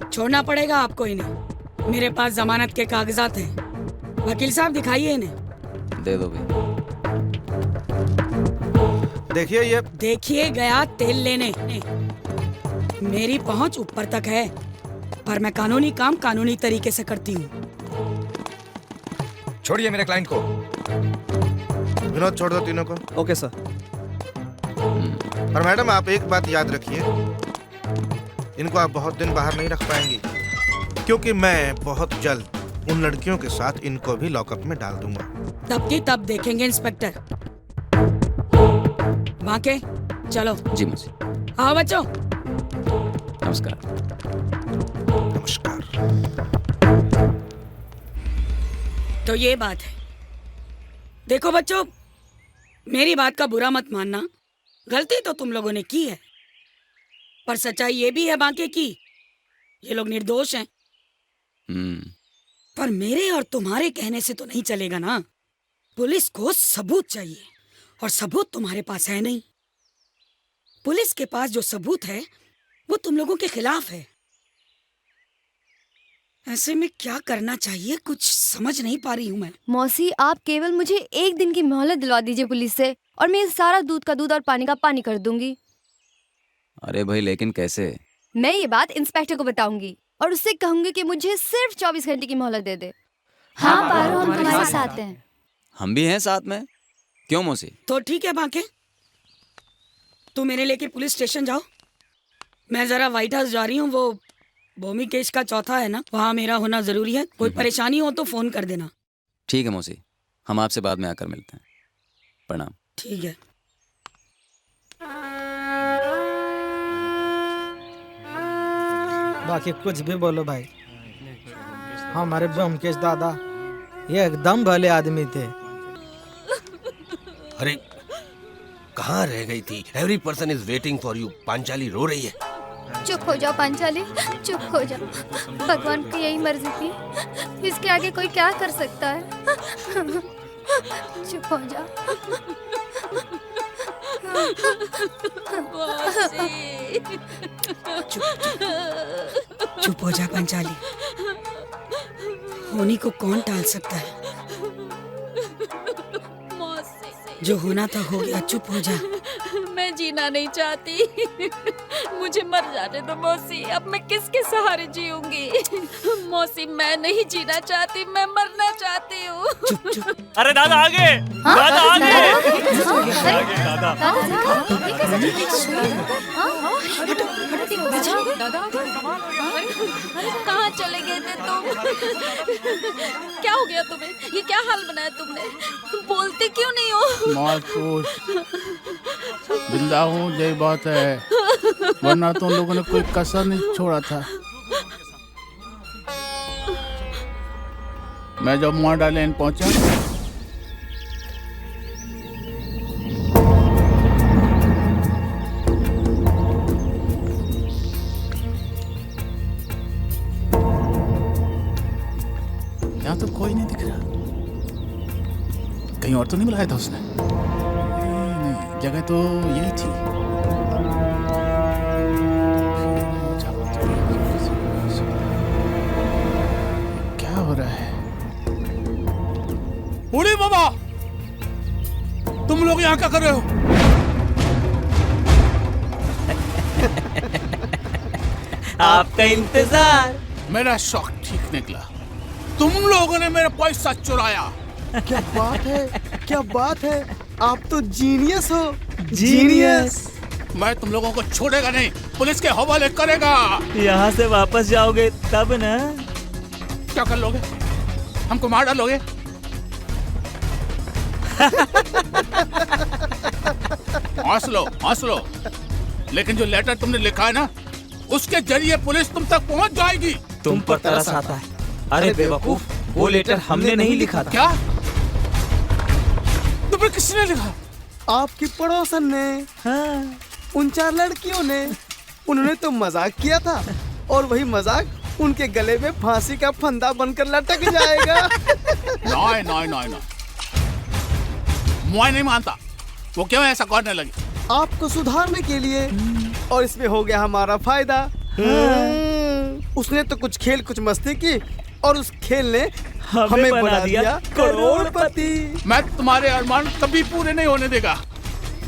छोड़ना पड़ेगा आपको इन्हें। मेरे पास जमानत के कागजात हैं। वकील साहब दिखाइए इन्हें। दे दो भाई। देखिए ये देखिए गया तेल लेने। मेरी पहुंच ऊपर तक है, पर मैं कानूनी काम कानूनी तरीके से करती हूँ। छोड़िए मेरे क्लाइंट को। विनोद छोड़ दो तीनों को। Okay sir. पर मैडम आप एक बात याद रखिए, इनको आप बहुत दिन बाहर नहीं रख पाएंगी, क्योंकि मैं बहुत जल्द उन लड़कियों के साथ इनको भी लॉकअप में डाल दूंगा। तब की तब देखेंगे इंस्पेक्टर। बाके चलो। जी मुझे। आओ बच्चों। नमस्कार। नमस्कार। तो ये बात है। देखो बच्चों, मेरी बात का बुरा मत मानना, गलती तो तुम लोगों ने की है, पर सच्चाई ये भी है बाकी की ये लोग निर्दोष हैं। पर मेरे और तुम्हारे कहने से तो नहीं चलेगा ना। पुलिस को सबूत चाहिए, और सबूत तुम्हारे पास है नहीं। पुलिस के पास जो सबूत है वो तुम लोगों के खिलाफ है। ऐसे में क्या करना चाहिए कुछ समझ नहीं पा रही हूँ मैं। मौसी, आप केवल मुझे एक दिन की मोहलत दिलवा दीजिए पुलिस से, और मैं सारा दूध का दूध और पानी का पानी कर दूंगी। अरे भाई लेकिन कैसे? मैं ये बात इंस्पेक्टर को बताऊंगी और उससे कहूंगी कि मुझे सिर्फ 24 घंटे की मोहलत दे दे। हाँ पारो, हम तुम्हारे साथ हैं। हम भी हैं साथ में। क्यों मौसी? तो ठीक है बाके, तू मेरे लेके पुलिस स्टेशन जाओ। मैं जरा व्हाइट हाउस जा रही हूँ, वो भूमि केस का चौथा है ना, वहाँ मेरा होना जरूरी है। कोई परेशानी हो तो फोन कर देना। ठीक है मौसी, हम आपसे बाद में आकर मिलते हैं। प्रणाम। ठीक है। बाकी कुछ भी बोलो भाई, हमारे ब्योमकेश दादा ये एकदम भले आदमी थे। अरे कहाँ रह गई थी? Every person is waiting for you. Panchali रो रही है। चुप हो जाओ पांचाली, चुप हो जाओ। भगवान की यही मर्जी थी, इसके आगे कोई क्या कर सकता है। चुप हो जाओ। चुप हो जा पांचाली, होनी को कौन टाल सकता है। जो होना था हो गया, चुप हो जा। मैं जीना नहीं चाहती। मुझे मर जाने दो मौसी, अब मैं किसके सहारे जीऊंगी? मौसी मैं नहीं जीना चाहती, मैं मरना चाहती हूँ। अरे दादा आगे, दादा आगे, आगे दादा। कहाँ चले गए थे तुम? क्या हो गया तुम्हें? ये क्या हाल बनाया तुमने? तुम बोलते क्यों नहीं हो? मौत जिंदा हूँ यही बात है, वरना तुम लोगों ने कोई कसर नहीं छोड़ा था। मैं जब मोड़ा लेन पहुंचा यहाँ तो कोई नहीं दिख रहा। कहीं और तो नहीं बुलाया था उसने? नहीं, जगह तो यही थी। क्या हो रहा है? बूढ़ी बाबा, तुम लोग यहाँ क्या कर रहे हो? आपका इंतजार। मेरा शौक ठीक निकला। तुम लोगों ने मेरा पैसा चुराया। क्या बात है, क्या बात है, आप तो जीनियस हो, जीनियस। मैं तुम लोगों को छोड़ेगा नहीं, पुलिस के हवाले करेगा। यहाँ से वापस जाओगे तब ना? क्या कर लोगे? हमको मार डालोगे? हंस लो, लेकिन जो लेटर तुमने लिखा है ना, उसके जरिए पुलिस तुम तक पहुंच जाएगी। तुम पर तरस आता है। अरे बेवकूफ, वो लेटर हमने नहीं लिखा था। क्या? तो फिर किसने लिखा? आपकी पड़ोसन ने। हाँ। उन 4 लड़कियों ने। उन्होंने तो मजाक किया था, और वही मजाक उनके गले में फांसी का फंदा बनकर लटक जाएगा। नहीं, मैं नहीं मानता। वो क्यों ऐसा करने लगी? आपको सुधारने के लिए, और इसमें हो गया हमारा फायदा। उसने तो कुछ खेल कुछ मस्ती की, और उस खेल ने हमें बना दिया करोड़पति। मैं तुम्हारे अरमान कभी पूरे नहीं होने देगा।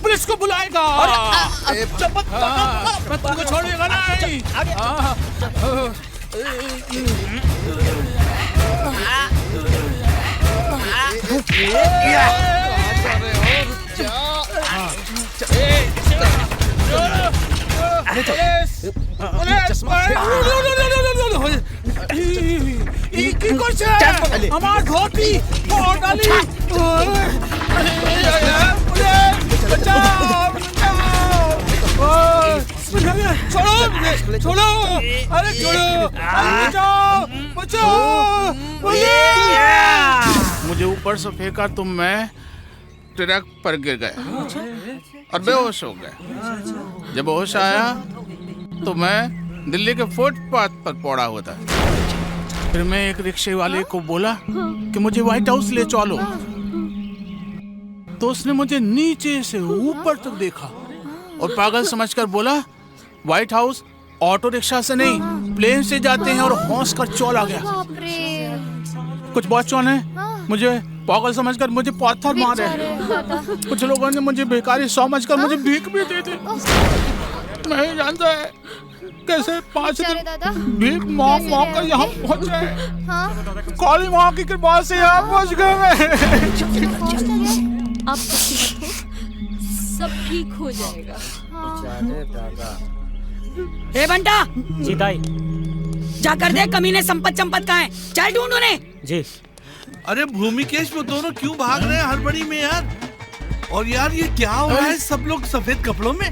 पुलिस को बुलाएगा। मैं तुमको छोड़ेगा नहीं। हमार धोती छोड़ो, अरे छोड़ो, बचाओ। मुझे ऊपर से फेंका तो मैं ट्रक पर गिर गया और बेहोश हो गया। जब होश आया तो मैं दिल्ली के फुटपाथ पर पड़ा हुआ था। फिर मैं एक रिक्शे वाले को बोला कि मुझे व्हाइट हाउस ले चलो, तो उसने मुझे नीचे से ऊपर तक देखा और पागल समझकर बोला, व्हाइट हाउस ऑटो रिक्शा से नहीं, प्लेन से जाते हैं, और हौस कर चौला गया। कुछ बच्चों ने मुझे पागल समझकर मुझे पत्थर मारे। कुछ लोगों ने मुझे भिखारी समझकर मुझे भीख भी दे दी। नहीं जानता है कैसे 5 दिन भीख मांग कर यहाँ पहुँचे। काली माँ की कृपा से यहाँ पहुँच गए मैं। अब सब ठीक हो जाएगा। ए बंटा, जी ताई। जाकर देख कमीने संपत कहाँ है, चल ढूंढ उन्हें। जी। अरे भूमिकेश, वो दोनों क्यों भाग रहे हैं हड़बड़ी में यार? और यार ये क्या हो रहा है? सब लोग सफेद कपड़ों में,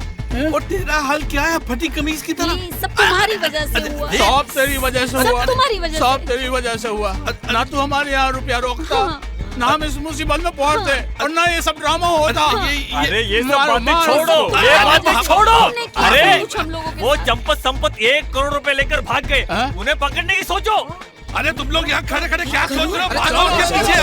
और तेरा हाल क्या है फटी कमीज की तरह? सब तुम्हारी वजह से हुआ। सब तेरी वजह से हुआ। तुम्हारी वजह से। सब तेरी वजह से हुआ। ना तू हमारे यहाँ रुपया रोकता, ना हम इस मुसीबत में पहुंचते, और ना ये सब ड्रामा होता। अरे ये सब बातें छोड़ो, ये बातें छोड़ो। अरे वो चंपत संपत 1 करोड़ रुपए लेकर भाग गए, उन्हें पकड़ने की सोचो। अरे तुम लोग यहाँ खड़े खड़े क्या सोच रहे हो? भागो के पीछे।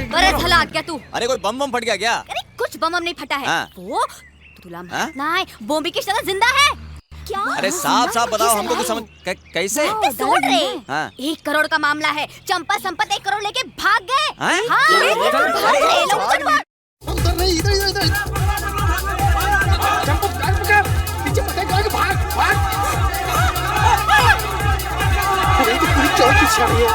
बड़े हालात क्या तू? अरे कोई बम फट गया क्या? अरे कुछ बम नहीं फटा है। हाँ। वो तुला ना है, बोम्बी की तरह जिंदा है। क्या? अरे साफ साफ बताओ हमको तो समझ कैसे? सुन रहे? हाँ 1 करोड़ का मामला है। चंपा संपत 1 करोड़ लेके भाग गए। हैं? उधर नहीं, इधर इधर इधर। चंपा पीछे भाग भाग। अरे तो पूरी चौक पीछे आ रही है।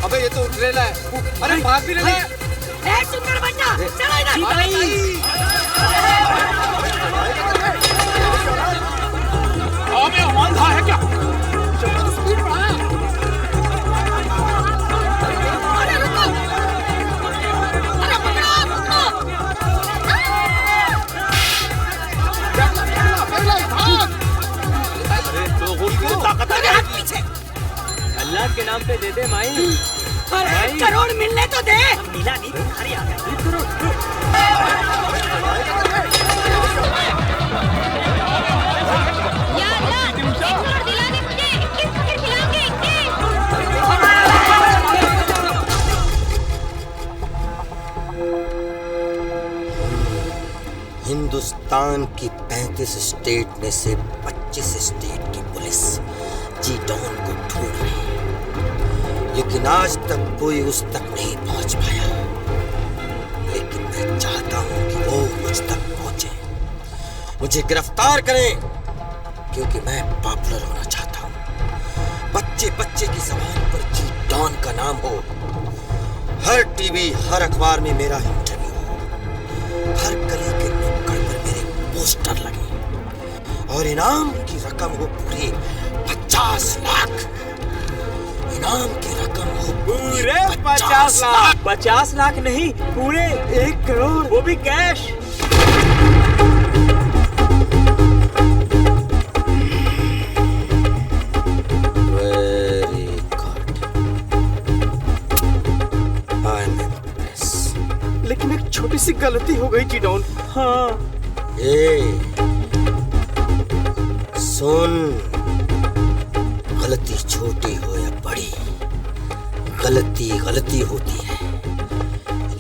अबे ये तो उतरेला है। अरे भाग भी रहा है। सुंदर बच्चा चला इधर। अबे अंधा है क्या? स्पीड बढ़ा। अरे रुको। अरे पकड़ो। अरे तो होगी ताकत आ गई पीछे। अल्लाह के नाम पे दे दे माई। अरे करोड़ मिलने तो दे। मिला नहीं भिखारी आ गया। या अल्लाह, 1 करोड़ दिला दे मुझे। 21 फकीर खिलाओगे 21। हिंदुस्तान की 35 स्टेट में से 25 स्टेट की पुलिस जी डॉन को ढूंढ रही है, लेकिन आज तक कोई उस तक नहीं पहुंच पाया। लेकिन मैं चाहता हूं कि वो मुझ तक पहुंचे, मुझे गिरफ्तार करें, क्योंकि मैं पॉपुलर होना चाहता हूं। बच्चे बच्चे की ज़बान पर जी डॉन का नाम हो, हर टीवी हर अखबार में मेरा इंटरव्यू हो, हर गली के नुक्कड़ पर मेरे पोस्टर लगे, और इनाम की रकम हो पूरी 50 लाख। इनाम की रकम हो पूरे 50 लाख। 50 लाख नहीं, पूरे 1 करोड़, वो भी cash. Very good, I am impressed. लेकिन एक छोटी सी गलती हो गई जी डॉन। हाँ। सुन, गलती छोटी हो या बड़ी, गलती गलती होती है,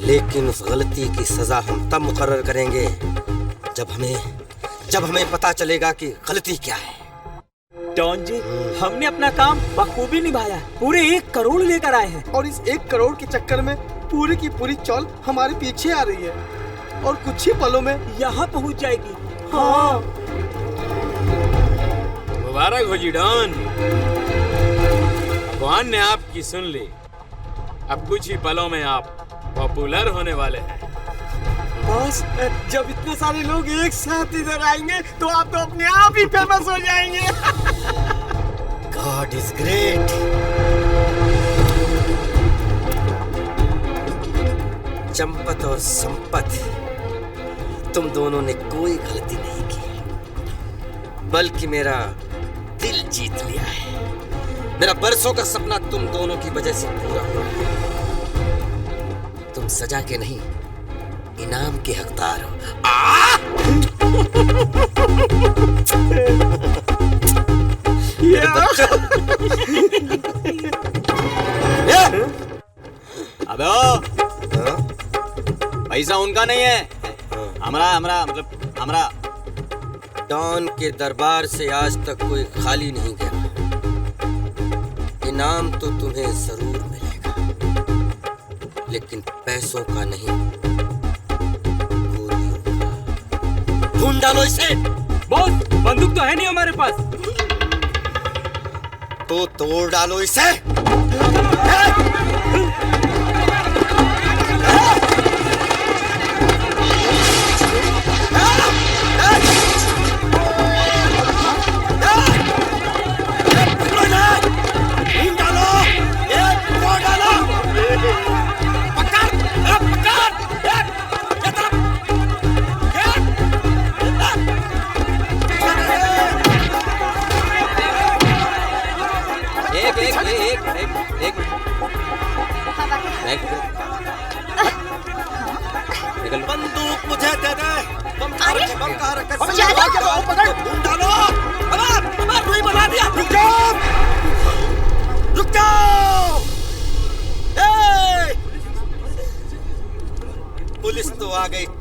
लेकिन उस गलती की सजा हम तब मुकर्रर करेंगे जब हमें पता चलेगा कि गलती क्या है। डॉन जी, हमने अपना काम बखूबी निभाया, पूरे 1 करोड़ लेकर आए हैं। और इस 1 करोड़ के चक्कर में पूरी की पूरी चौल हमारे पीछे आ रही है, और कुछ ही पलों में यहाँ पहुँच जाएगी। हाँ। मुबारक हो जी डॉन, भगवान ने आपकी सुन ली। अब कुछ ही पलों में आप पॉपुलर होने वाले हैं। बस जब इतने सारे लोग एक साथ इधर आएंगे तो आप तो अपने आप ही फेमस हो जाएंगे। God is great. चंपत और संपत, तुम दोनों ने कोई गलती नहीं की, बल्कि मेरा दिल जीत लिया है। मेरा बरसों का सपना तुम दोनों की वजह से पूरा हुआ है। तुम सजा के नहीं, इनाम के हकदार हो। अबे पैसा उनका नहीं है, हमारा। डॉन के दरबार से आज तक कोई खाली नहीं गया। इनाम तो तुम्हें जरूर मिलेगा, लेकिन पैसों का नहीं, गोलियों का। ढूंढ डालो इसे। बॉस, बंदूक तो है नहीं हमारे पास। तो तोड़ डालो इसे।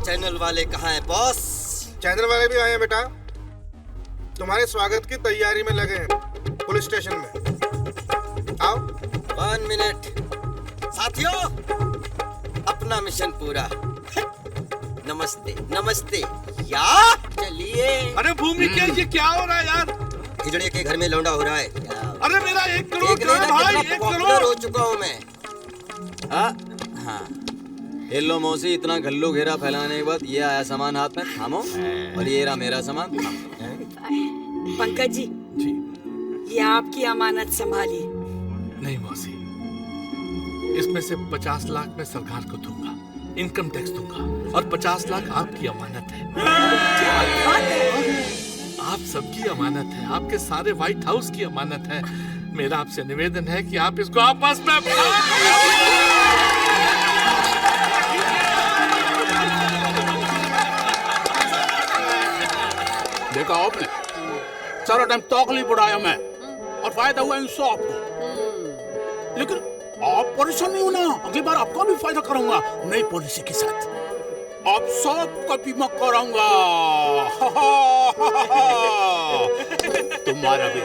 चैनल वाले कहाँ हैं बॉस? चैनल वाले भी आए हैं बेटा, तुम्हारे स्वागत की तैयारी में लगे हैं पुलिस स्टेशन में। आओ। 1 मिनट साथियों, अपना मिशन पूरा। नमस्ते नमस्ते या चलिए। अरे भूमि के ये क्या हो रहा है यार? खिजड़े के घर में लौंडा हो रहा है। अरे मेरा 1 करोड़ भाई, 1 पॉपुलर हो चुका हूँ मैं। हाँ ये लो मौसी, इतना घल्लू घेरा फैलाने के बाद ये आया सामान हाथ में, थामो। और ये रहा मेरा सामान, पंकज जी, ये आपकी अमानत संभालिए। नहीं मौसी, इसमें से 50 लाख मैं सरकार को दूंगा, इनकम टैक्स दूंगा, और 50 लाख आपकी अमानत है। आप सबकी अमानत है, आपके सारे व्हाइट हाउस की अमानत है। मेरा आपसे निवेदन है कि आप इसको आपस में देखा आपने, सारा टाइम तकलीफ उड़ाया मैं और फायदा हुआ इन सबको। लेकिन आप परेशान नहीं होना, अगली बार आपका भी फायदा करूंगा नई पॉलिसी के साथ। आप सबका बीमा कराऊंगा। तुम्हारा भी।